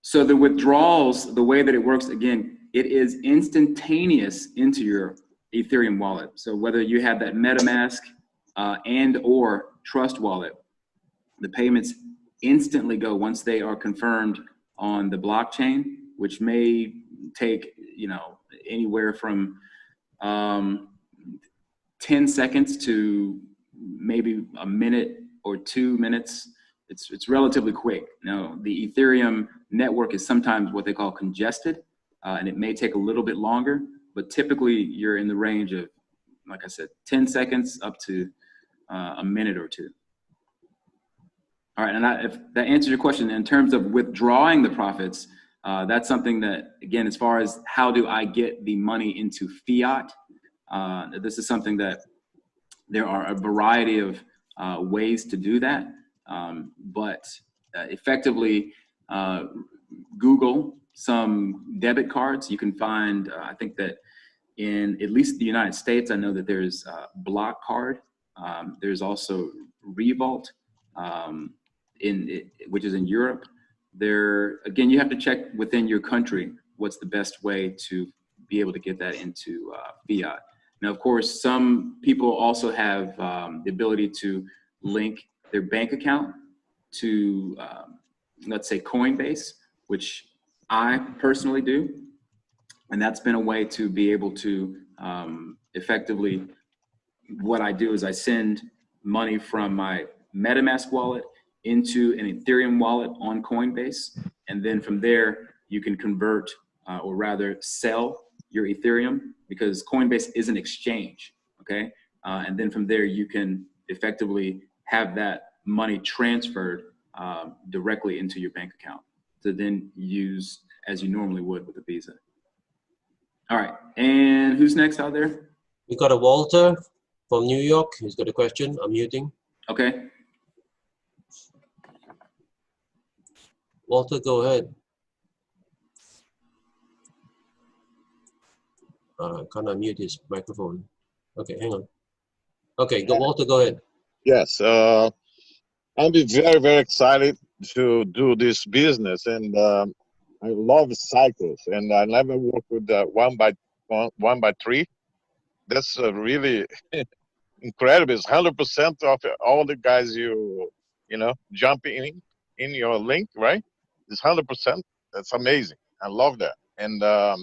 So the withdrawals, the way that it works, again, it is instantaneous into your Ethereum wallet. So whether you have that MetaMask and or Trust wallet, the payments instantly go once they are confirmed on the blockchain, which may take, anywhere from 10 seconds to maybe a minute or 2 minutes. It's relatively quick. Now, the Ethereum network is sometimes what they call congested, and it may take a little bit longer, but typically you're in the range of, like I said, 10 seconds up to a minute or two. All right, and if that answers your question, in terms of withdrawing the profits, that's something that, again, as far as how do I get the money into fiat, this is something that there are a variety of ways to do that. But effectively, Google some debit cards. You can find, I think that in at least the United States, I know that there's Block Card. There's also Revolt, which is in Europe. Again, you have to check within your country what's the best way to be able to get that into fiat. Now, of course, some people also have the ability to link their bank account to, let's say, Coinbase, which I personally do. And that's been a way to be able to effectively, what I do is I send money from my MetaMask wallet into an Ethereum wallet on Coinbase. And then from there, you can convert or rather sell your Ethereum, because Coinbase is an exchange, okay? And then from there, you can effectively have that money transferred directly into your bank account to then use as you normally would with a Visa. All right, and who's next out there? We got a Walter from New York. He's got a question. I'm muting. Okay. Walter, go ahead. Can't unmute his microphone. Okay, hang on. Okay, Walter, go ahead. Yes, I'm very, very excited to do this business, and I love cycles, and I never work with one by three. That's really incredible. It's 100% of all the guys you jump in your link, right? It's 100%. That's amazing. I love that. And I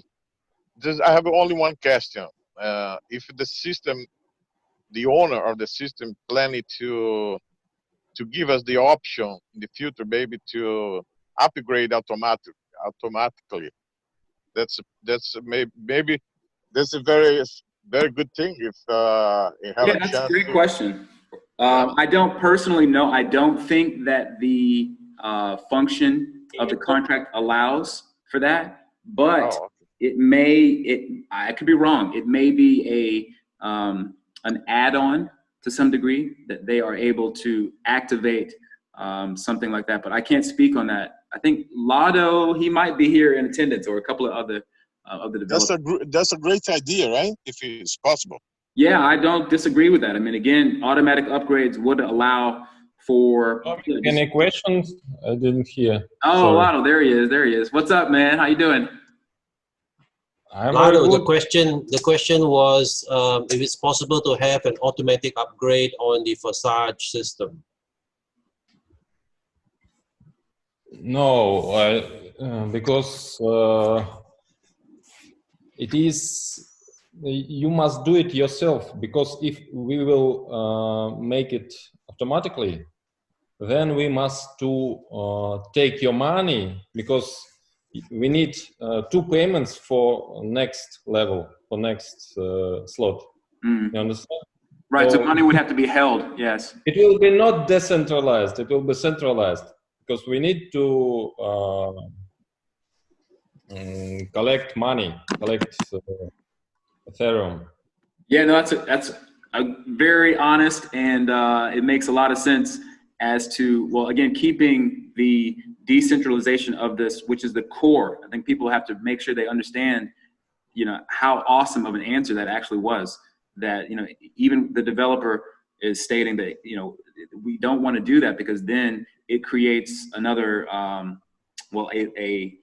have only one question. If the system, the owner of the system, planning to give us the option in the future, maybe to upgrade automatically. That's maybe that's a very good thing. If you have that's a great question. I don't personally know. I don't think that the function of the contract allows for that, but I could be wrong. It may be an add-on to some degree that they are able to activate something like that, but I can't speak on that. I think Lado, he might be here in attendance, or a couple of other developers. That's a great idea, right? If it's possible. Yeah, I don't disagree with that. I mean, again, automatic upgrades would allow for. Any questions? I didn't hear. Oh, Sorry. Lado, there he is. There he is. What's up, man? How you doing? Lado, the question was if it's possible to have an automatic upgrade on the forsage system. No, because it is, you must do it yourself, because if we will make it automatically, then we must take your money, because we need 2 payments for next level, for next slot. You understand? Right, so money would have to be held, yes. It will be not decentralized, it will be centralized, because we need to collect money, collect Ethereum. Yeah, no, that's a very honest, and it makes a lot of sense as to, well, again, keeping the decentralization of this, which is the core. I think people have to make sure they understand, you know, how awesome of an answer that actually was. That, you know, even the developer is stating that, you know, we don't want to do that because then it creates another, well, a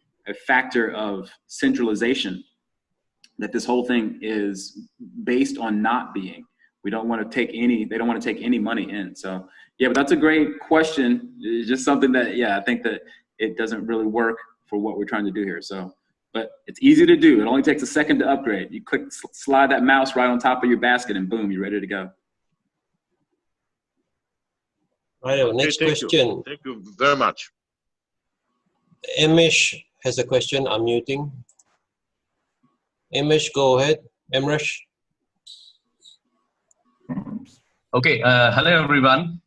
factor of centralization that this whole thing is based on not being. We don't want to take any, they don't want to take any money in. So yeah, but that's a great question. It's just something that, yeah, I think that it doesn't really work for what we're trying to do here. So, but it's easy to do. It only takes a second to upgrade. You click, slide that mouse right on top of your basket and boom, you're ready to go. Right, next question. Thank you very much. Amish has a question. I'm muting. Amish, go ahead. Emresh. Okay, hello everyone.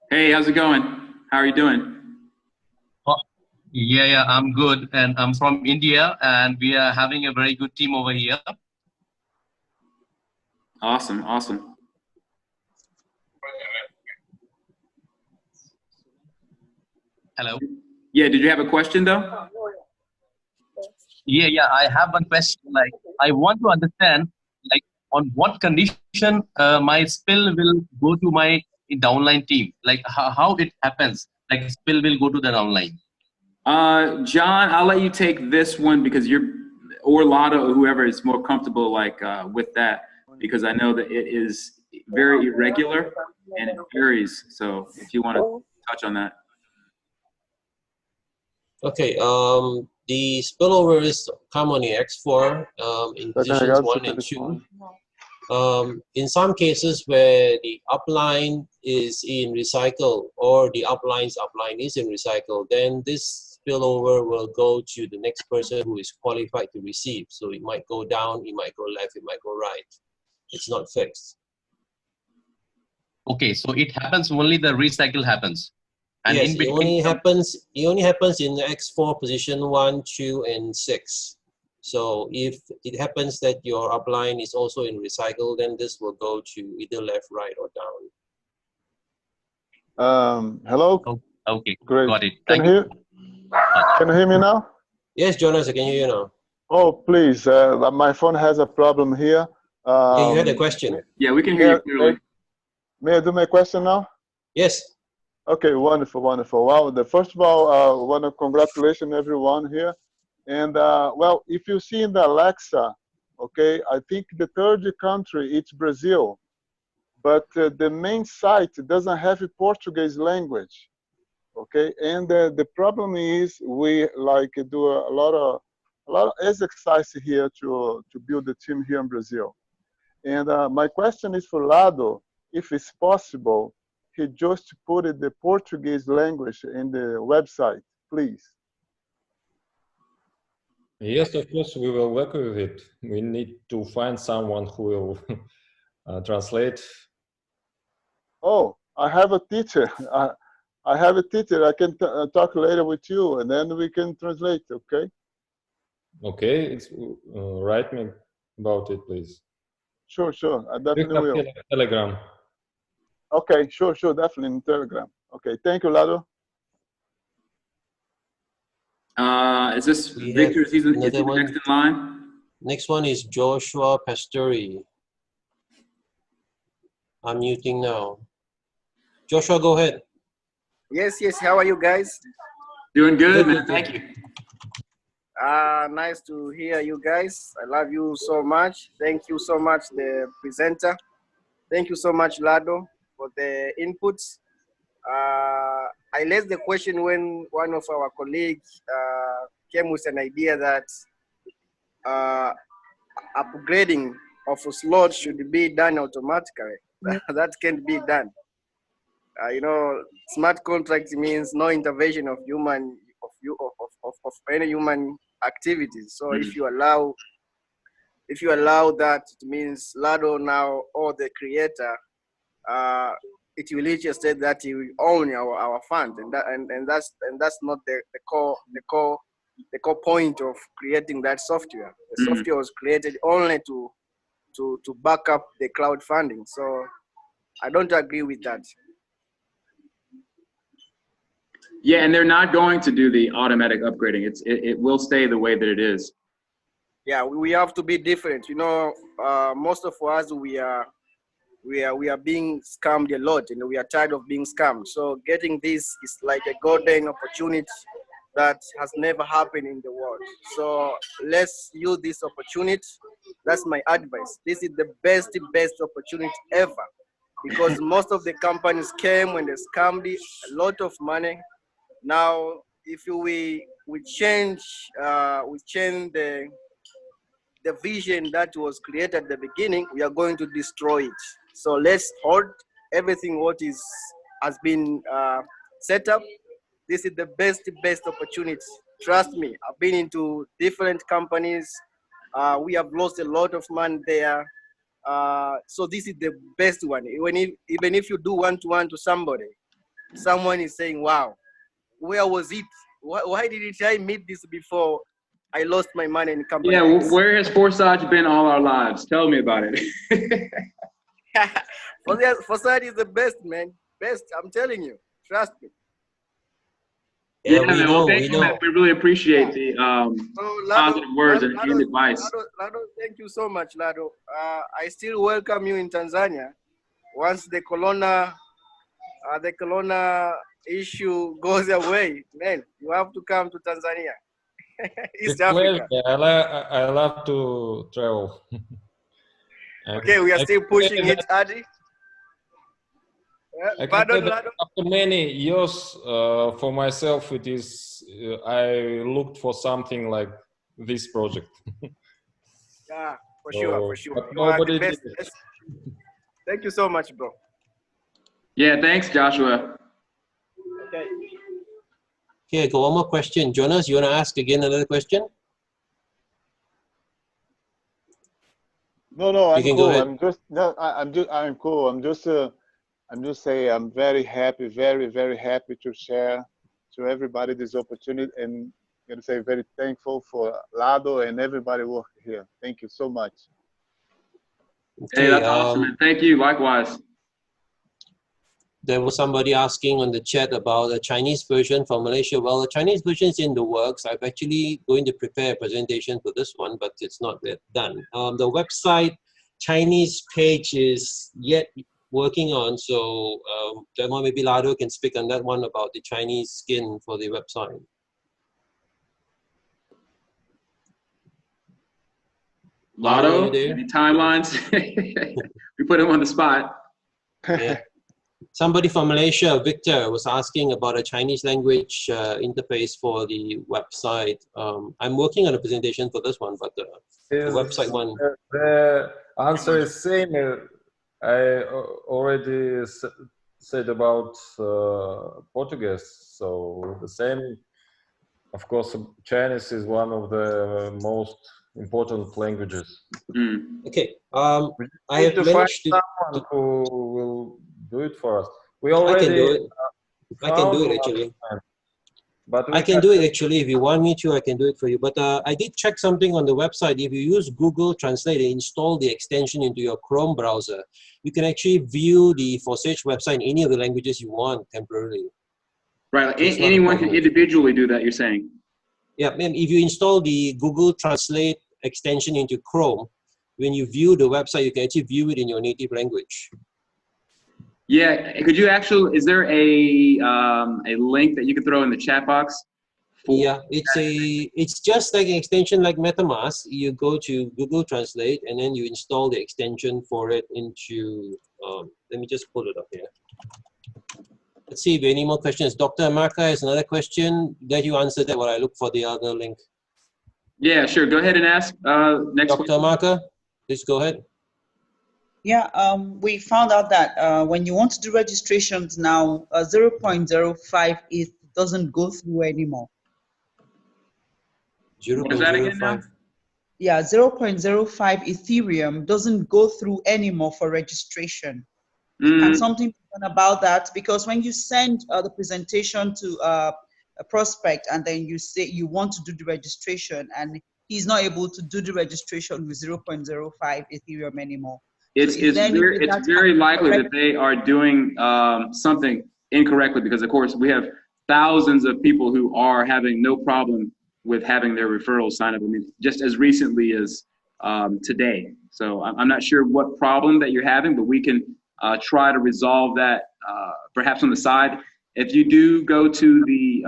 Hey, how's it going? How are you doing? Yeah, I'm good, and I'm from India, and we are having a very good team over here. Awesome, awesome. Hello. Yeah, did you have a question though? Yeah, I have one question. Like, I want to understand, like, on what condition my spill will go to my downline team? Like, how it happens? Like, spill will go to the downline. John, I'll let you take this one because you're, or Lotto, or whoever is more comfortable like with that, because I know that it is very irregular and it varies. So if you want to touch on that. Okay, the spillovers come on the X4 in positions 1 and 2. In some cases where the upline is in recycle or the upline's upline is in recycle, then this spillover will go to the next person who is qualified to receive. So it might go down, it might go left, it might go right. It's not fixed. Okay, so it happens only the recycle happens. And yes, in between, it only happens in the X4 position 1, 2, and 6. So if it happens that your upline is also in recycle, then this will go to either left, right, or down. Hello. oh, okay, Great. got it. Can you hear me now? Yes, Jonas, I can hear you now. Oh, please. My phone has a problem here. Yeah, you had a question. Yeah, we can hear you clearly. May I do my question now? Yes. Okay, wonderful, wonderful. Well, first of all, I want to congratulate everyone here. And well, if you see in the Alexa, okay, I think the third country, it's Brazil. But the main site doesn't have a Portuguese language, okay? And the problem is we like do a lot of exercise here to build the team here in Brazil. And my question is for Lado, if it's possible, he just put the Portuguese language in the website, please. Yes, of course, we will work with it. We need to find someone who will translate. Oh, I have a teacher. I have a teacher. I can talk later with you, and then we can translate, okay? Okay, it's write me about it, please. Sure, I definitely will. Telegram. Okay, sure, definitely in Telegram. Okay, thank you, Lado. Is this Victor? Is he next in line? Next one is Joshua Pasturi. I'm muting now. Joshua, go ahead. Yes. How are you guys? Doing good, man. Thank you. Nice to hear you guys. I love you so much. Thank you so much, the presenter. Thank you so much, Lado, for the inputs. I raised the question when one of our colleagues came with an idea that upgrading of a slot should be done automatically. That can't be done. You know, smart contract means no intervention of any human activities. So if you allow that, it means Lado now or the creator, it will reach a state that he will own our fund, and that's not the core point of creating that software. The software was created only to to back up the crowdfunding. So I don't agree with that. Yeah, and they're not going to do the automatic upgrading. It will stay the way that it is. Yeah, we have to be different. You know, most of us we are being scammed a lot, and we are tired of being scammed. So getting this is like a golden opportunity that has never happened in the world. So let's use this opportunity. That's my advice. This is the best opportunity ever, because most of the companies came when they scammed a lot of money. Now, if we change the vision that was created at the beginning, we are going to destroy it. So let's hold everything what has been set up. This is the best opportunity. Trust me, I've been into different companies. We have lost a lot of money there. So this is the best one. Even if you do one-to-one to somebody, someone is saying, wow, where was it? Why didn't I meet this before? I lost my money in company. Yeah, where has Forsage been all our lives? Tell me about it. Forsage is the best, man. Best, I'm telling you. Trust me. Yeah, man. Well, thank you, man. We really appreciate the positive words and advice. Lado, thank you so much, Lado. I still welcome you in Tanzania. Once the corona issue goes away, man, you have to come to Tanzania. East Africa. I love to travel. Okay, we are still pushing it, Adi. Pardon, Lado? After many years, for myself, it is I looked for something like this project. Yeah, for sure. But You are nobody the best. did it. Thank you so much, bro. Yeah, thanks, Joshua. Okay. Okay, I got one more question. Jonas, you want to ask again another question? No, I'm You can cool. go ahead. I'm cool. I'm just saying I'm very happy, very happy to share to everybody this opportunity, and I'm gonna say very thankful for Lado and everybody working here. Thank you so much. Hey, that's awesome, man. Thank you. Likewise. There was somebody asking on the chat about a Chinese version for Malaysia. Well, the Chinese version is in the works. I'm actually going to prepare a presentation for this one, but it's not yet done. The website Chinese page is yet working on, so that one maybe Lado can speak on that one about the Chinese skin for the website. Lado, any timelines? We put him on the spot. Yeah. Somebody from Malaysia, Victor, was asking about a Chinese language interface for the website. I'm working on a presentation for this one, but the website one. The answer is same. I already said about Portuguese, so the same. Of course, Chinese is one of the most important languages. Mm. Okay. I have managed to someone who will do it for us. We already I can do it. I can do it actually. But I can do it actually. If you want me to, I can do it for you. But I did check something on the website. If you use Google Translate and install the extension into your Chrome browser, you can actually view the Forsage website in any of the languages you want temporarily. Right. Anyone can individually do that, you're saying? Yeah. And if you install the Google Translate extension into Chrome, when you view the website, you can actually view it in your native language. Yeah, could you actually, is there a link that you could throw in the chat box? Yeah, it's just like an extension like MetaMask. You go to Google Translate and then you install the extension for it into, let me just pull it up here. Let's see if any more questions. Dr. Amaka has another question. That you answered that while I look for the other link. Yeah, sure. Go ahead and ask next Dr. Amaka, please go ahead. Yeah, we found out that when you want to do registrations now, 0.05 it doesn't go through anymore. What is that again now? Yeah, 0.05 Ethereum doesn't go through anymore for registration. And something about that, because when you send the presentation to a prospect and then you say you want to do the registration and he's not able to do the registration with 0.05 Ethereum anymore. It's very likely that they are doing something incorrectly, because of course we have thousands of people who are having no problem with having their referrals sign up. I mean, just as recently as today. So I'm not sure what problem that you're having, but we can try to resolve that perhaps on the side. If you do go to the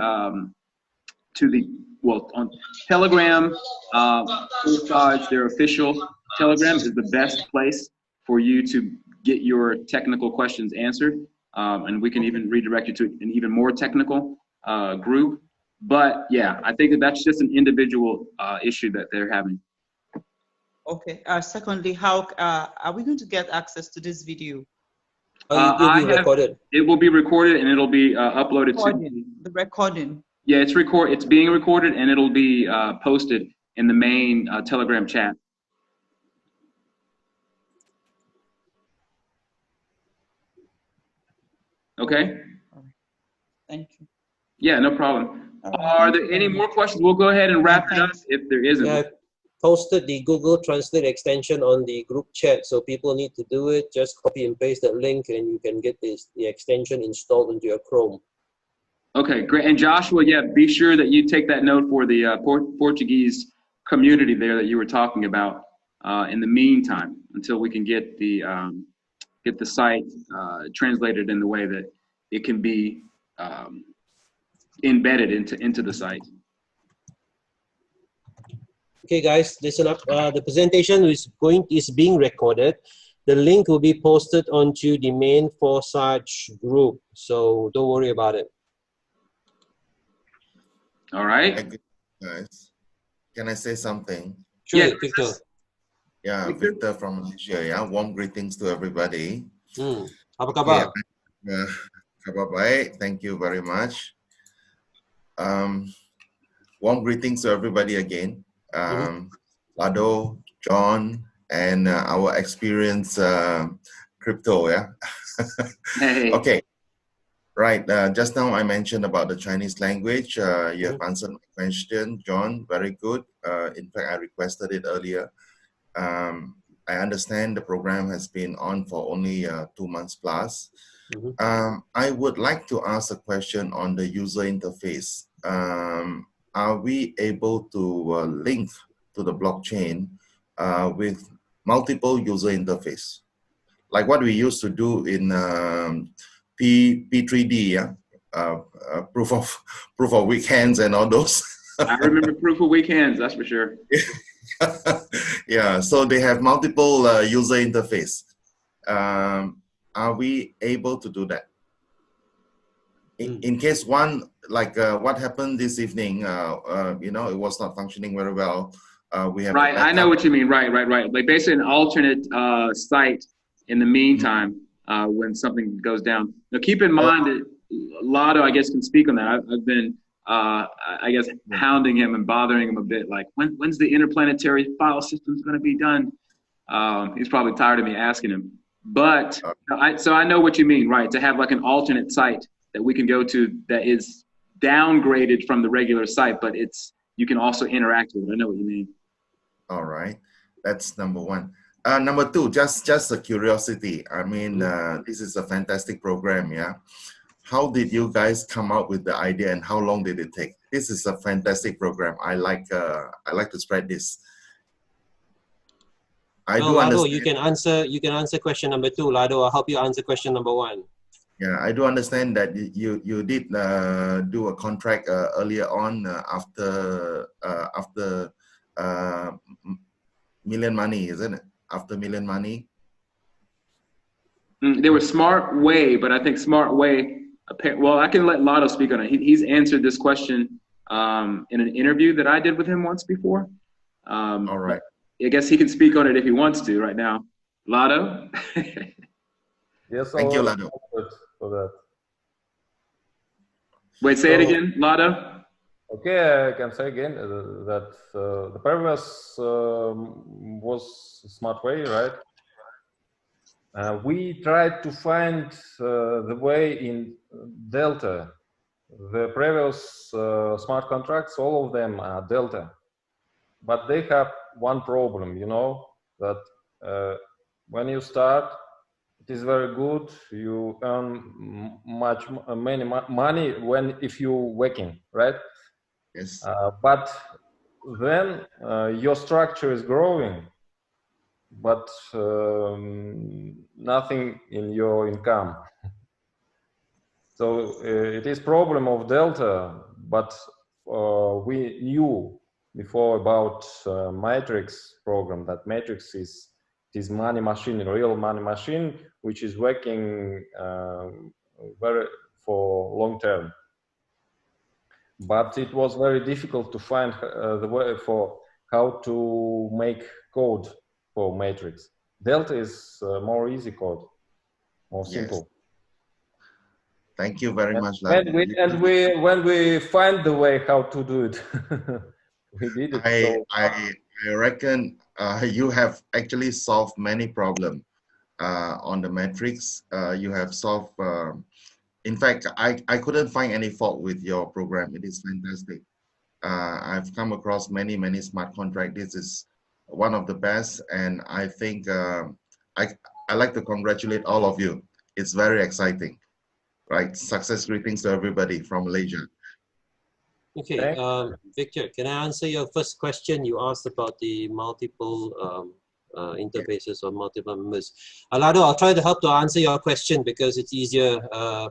on Telegram, Forsage, their official Telegram is the best place for you to get your technical questions answered. And we can even redirect you to an even more technical group. But yeah, I think that's just an individual issue that they're having. Okay. Secondly, how are we going to get access to this video? It will be recorded. It will be recorded and it'll be uploaded to the recording. Yeah, it's being recorded and it'll be posted in the main Telegram chat. Okay. Thank you. Yeah, no problem. Are there any more questions? We'll go ahead and wrap it up if there isn't. Yeah, I posted the Google Translate extension on the group chat, so people need to do it. Just copy and paste that link and you can get the extension installed into your Chrome. Okay, great. And Joshua, yeah, be sure that you take that note for the Portuguese community there that you were talking about in the meantime, until we can get the site translated in the way that it can be embedded into the site. Okay, guys, listen up. The presentation is being recorded. The link will be posted onto the main Forsage group, so don't worry about it. All right. Guys, can I say something? Sure, yeah, Victor. Yeah, Victor from Malaysia. Yeah, warm greetings to everybody. Apa kabar? Kabar baik. Thank you very much. Warm greetings to everybody again. Lado, John, and our experienced crypto. Yeah. Hey. Okay. Right. Just now I mentioned about the Chinese language. You have answered my question, John. Very good. In fact, I requested it earlier. I understand the program has been on for only 2 months plus. I would like to ask a question on the user interface. Are we able to link to the blockchain with multiple user interface? Like what we used to do in P3D, yeah? Proof of weak hands and all those. I remember proof of weak hands, that's for sure. Yeah, so they have multiple user interface. Are we able to do that? In case one, like what happened this evening, you know, it was not functioning very well. We have right, I know what you mean. Right. Like basically an alternate site in the meantime when something goes down. Now keep in mind that Lado, I guess, can speak on that. I've been, I guess, hounding him and bothering him a bit. Like, when's the interplanetary file systems going to be done? He's probably tired of me asking him. But so I know what you mean, right? To have like an alternate site that we can go to that is downgraded from the regular site, but you can also interact with it. I know what you mean. All right, that's number one. Number two, just a curiosity. I mean, this is a fantastic program, yeah. How did you guys come up with the idea, and how long did it take? This is a fantastic program. I like to spread this. Lado, you can answer question number 2. Lado, I'll help you answer question number 1. Yeah, I do understand that you did do a contract earlier on after Million Money, isn't it? After Million Money. There was Smart Way, but I think Smart Way. Well, I can let Lado speak on it. He's answered this question in an interview that I did with him once before. All right. I guess he can speak on it if he wants to right now. Lado? Yes, thank you, Lado. For that. Wait, say it again, Lado? Okay, I can say again that the previous was Smart Way, right? We tried to find the way in Delta. The previous smart contracts, all of them are Delta. but they have one problem, you know, that when you start, it is very good. You earn many money if you working, right? Yes. But then your structure is growing, but nothing in your income. So it is problem of Delta, but we knew before about Matrix program that Matrix is this money machine, a real money machine, which is working very for long term. But it was very difficult to find the way for how to make code for Matrix. Delta is more easy code, more simple. Thank you very much, When Lado. when we find the way how to do it, we did it. I reckon you have actually solved many problems on the metrics. You have solved. In fact, I couldn't find any fault with your program. It is fantastic. I've come across many smart contracts. This is one of the best, and I think I like to congratulate all of you. It's very exciting. Right, success greetings to everybody from Malaysia. Okay, Victor, can I answer your first question? You asked about the multiple interfaces or multiple members. Lado, I'll try to help to answer your question because it's easier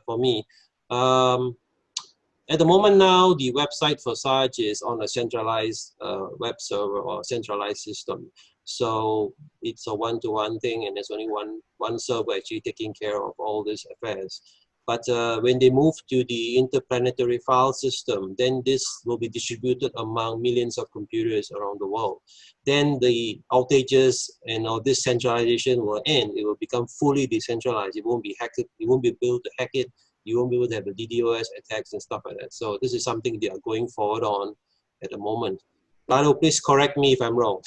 for me. At the moment now, the website forsage is on a centralized web server or centralized system. So it's a one-to-one thing, and there's only one server actually taking care of all these affairs. But when they move to the interplanetary file system, then this will be distributed among millions of computers around the world. Then the outages and all this centralization will end. It will become fully decentralized. It won't be hacked. You won't be able to hack it. You won't be able to have the DDoS attacks and stuff like that. So this is something they are going forward on at the moment. Lado, please correct me if I'm wrong.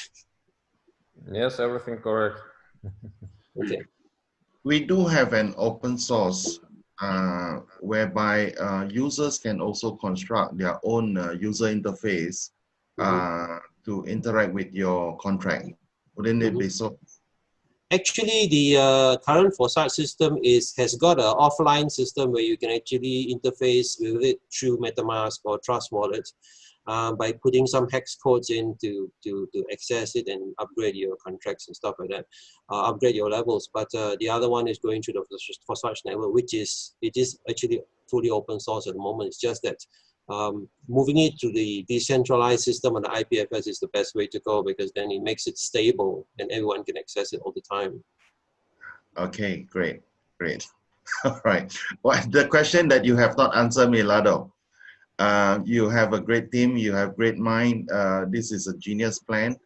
Yes, everything correct. Okay. We do have an open source whereby users can also construct their own user interface to interact with your contract. Wouldn't it be so? Actually, the current forsage system has got an offline system where you can actually interface with it through MetaMask or Trust Wallet by putting some hex codes in to access it and upgrade your contracts and stuff like that, upgrade your levels. But the other one is going through the forsage network, it is actually fully open source at the moment. It's just that moving it to the decentralized system on the IPFS is the best way to go, because then it makes it stable and everyone can access it all the time. Okay, great. All right. Well, the question that you have not answered me, Lado. You have a great team, you have great mind. This is a genius plan.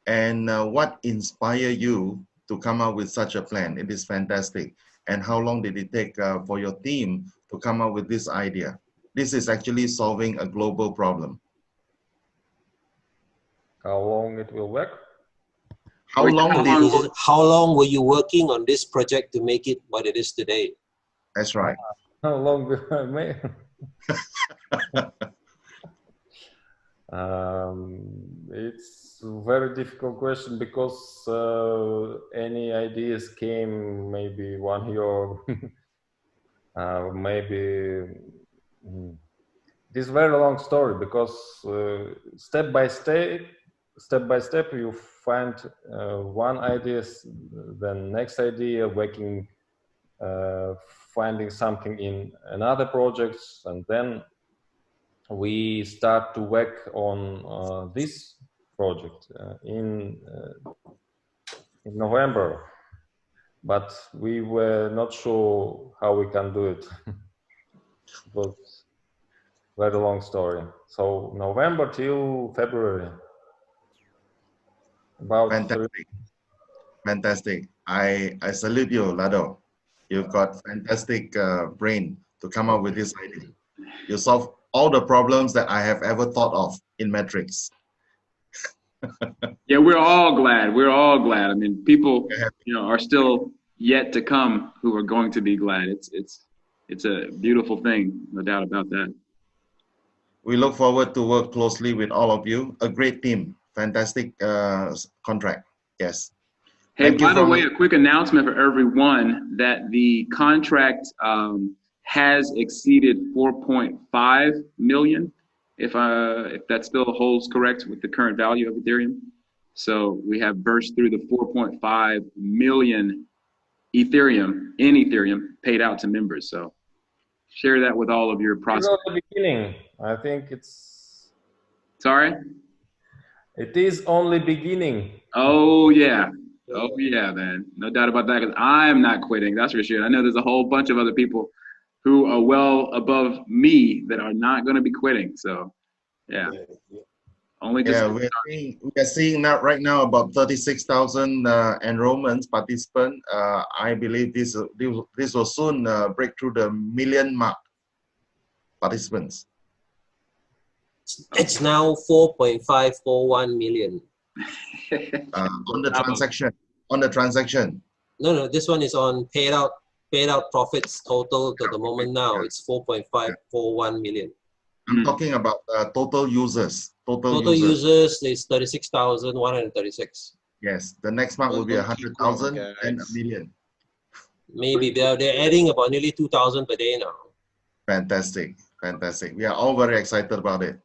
And what inspired you to come up with such a plan? It is fantastic. And how long did it take for your team to come up with this idea? This is actually solving a global problem. How long it will work? How long were you working on this project to make it what it is today? That's right. How long will I make? It's a very difficult question because any ideas came maybe 1 year, maybe. This is a very long story because step by step you find one idea, then next idea, working, finding something in another projects, and then we start to work on this project in November, but we were not sure how we can do it. It was a very long story. So November till February. About Fantastic. I salute you, Lado. You've got fantastic brain to come up with this idea. You solve all the problems that I have ever thought of in metrics. Yeah, we're all glad. We're all glad. I mean, people, are still yet to come who are going to be glad. It's a beautiful thing, no doubt about that. We look forward to work closely with all of you. A great team. fantastic contract. Yes. Hey, Thank you by the from way, me. a quick announcement for everyone that the contract has exceeded 4.5 million, if that still holds correct with the current value of Ethereum. So we have burst through the 4.5 million Ethereum paid out to members. So share that with all of your It's prospects. only the beginning. I think it's. Sorry? It is only beginning. Oh, yeah. Oh, yeah, man. No doubt about that, because I'm not quitting. That's for sure. I know there's a whole bunch of other people who are well above me that are not going to be quitting. So, yeah. Only just. Yeah, we are seeing now right now about 36,000 enrollments, participants. I believe this will soon break through the million mark participants. It's now 4.541 million. On the transaction. On the transaction. No, this one is on paid out profits total to the moment now. It's 4.541 million. I'm talking about total users. Total users is 36,136. Yes, the next month will be 100,000 and a million. Maybe they're adding about nearly 2,000 per day now. Fantastic, fantastic. We are all very excited about it.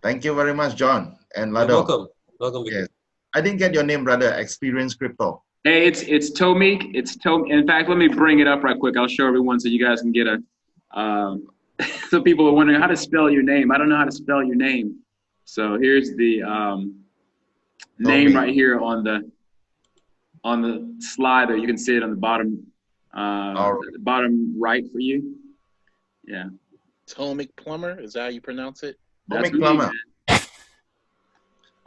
Thank you very much, John and Lado. You're welcome. Welcome. Yes. I didn't get your name, brother. Experience Crypto. Hey, it's Tomik. It's Tom. In fact, let me bring it up right quick. I'll show everyone so you guys can get a. So people are wondering how to spell your name. I don't know how to spell your name. So here's the name right here on the slider. You can see it on the bottom, bottom right for you. Yeah. Tomik Plummer. Is that how you pronounce it? Tomik Plummer.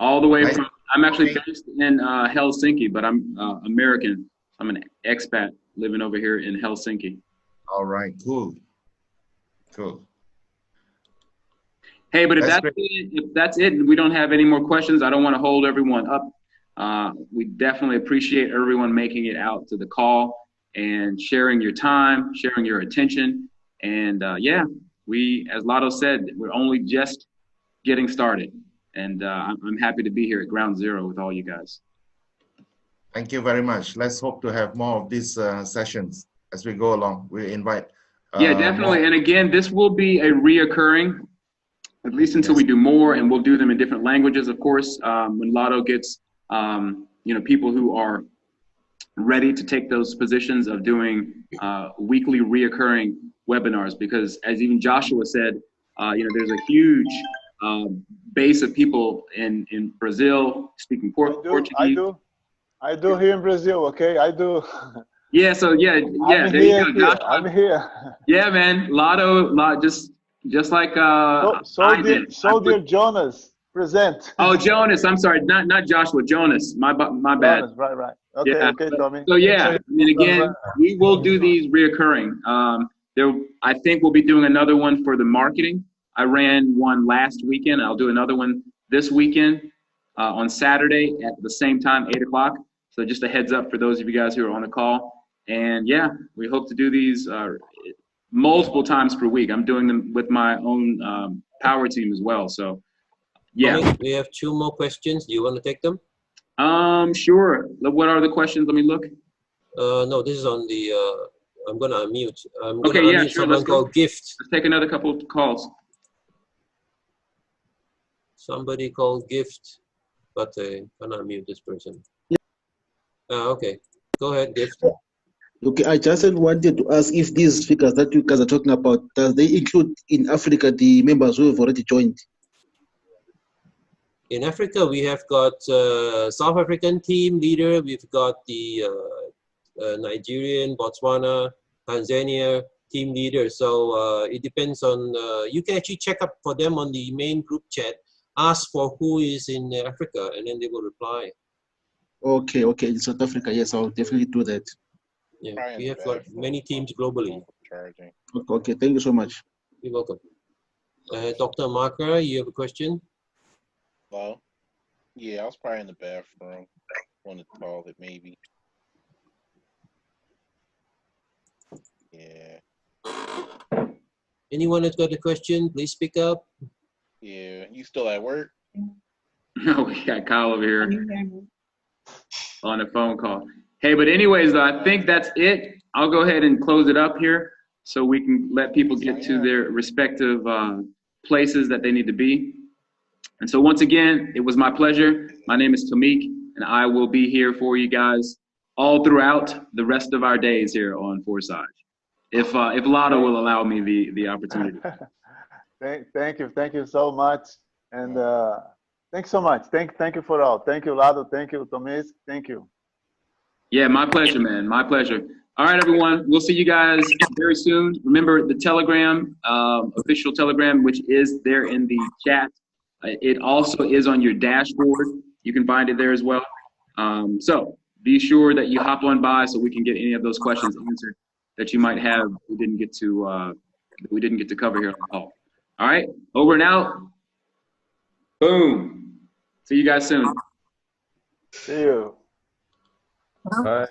All the way from. I'm actually based in Helsinki, but I'm American. I'm an expat living over here in Helsinki. All right, cool. Cool. Hey, but if that's it, we don't have any more questions. I don't want to hold everyone up. We definitely appreciate everyone making it out to the call and sharing your time, sharing your attention. And yeah, as Lado said, we're only just getting started. And I'm happy to be here at Ground Zero with all you guys. Thank you very much. Let's hope to have more of these sessions as we go along. We invite. Yeah, definitely. And again, this will be a reoccurring, at least until we do more, and we'll do them in different languages, of course. When Lado gets, people who are ready to take those positions of doing weekly reoccurring webinars, because as even Joshua said, there's a huge base of people in Brazil speaking Portuguese. I do here in Brazil. Okay, I do. Yeah. So yeah. I'm There here, you go. Joshua. I'm here. Yeah, man. Lado just like dear Jonas, present. Oh, Jonas. I'm sorry, not Joshua. Jonas. My bad. Jonas, right. Okay, yeah. Okay, Tommy. So yeah, I mean, again, we will do these reoccurring. I think we'll be doing another one for the marketing. I ran one last weekend. I'll do another one this weekend on Saturday at the same time, 8 o'clock. So just a heads up for those of you guys who are on the call. And yeah, we hope to do these multiple times per week. I'm doing them with my own power team as well. So yeah. We have 2 more questions. Do you want to take them? Sure. What are the questions? Let me look. No, this is on the, I'm going to unmute. I'm going to unmute sure. someone called Gift. Let's take another couple of calls. Somebody called Gift, but I cannot unmute this person. Okay, go ahead, Gift. Okay, I just wanted to ask if these figures that you guys are talking about, does they include in Africa the members who have already joined? In Africa, we have got South African team leader. We've got the Nigerian, Botswana, Tanzania team leader. So it depends on, you can actually check up for them on the main group chat, ask for who is in Africa, and then they will reply. Okay, in South Africa, yes, I'll definitely do that. Yeah, we have got many teams globally. Okay, thank you so much. You're welcome. Dr. Marker, you have a question? Hello? Yeah, I was probably in the bathroom. Wanted to call it maybe. Yeah. Anyone that's got a question, please speak up. Yeah, you still at work? We got Kyle over here Can you hear me? on a phone call. Hey, but anyways, though, I think that's it. I'll go ahead and close it up here so we can let people get to their respective places that they need to be. And so once again, it was my pleasure. My name is Tamik, and I will be here for you guys all throughout the rest of our days here on Forsage, if Lotto will allow me the opportunity. Thank you so much, and thanks so much. Thank you for all. Thank you, Lado. Thank you, Tomis. Thank you. Yeah, my pleasure, man. My pleasure. All right, everyone. We'll see you guys very soon. Remember the Telegram, official Telegram, which is there in the chat. It also is on your dashboard. You can find it there as well. So be sure that you hop on by so we can get any of those questions answered that you might have we didn't get to cover here on the call. All right, over and out. Boom. See you guys soon. See you. Bye.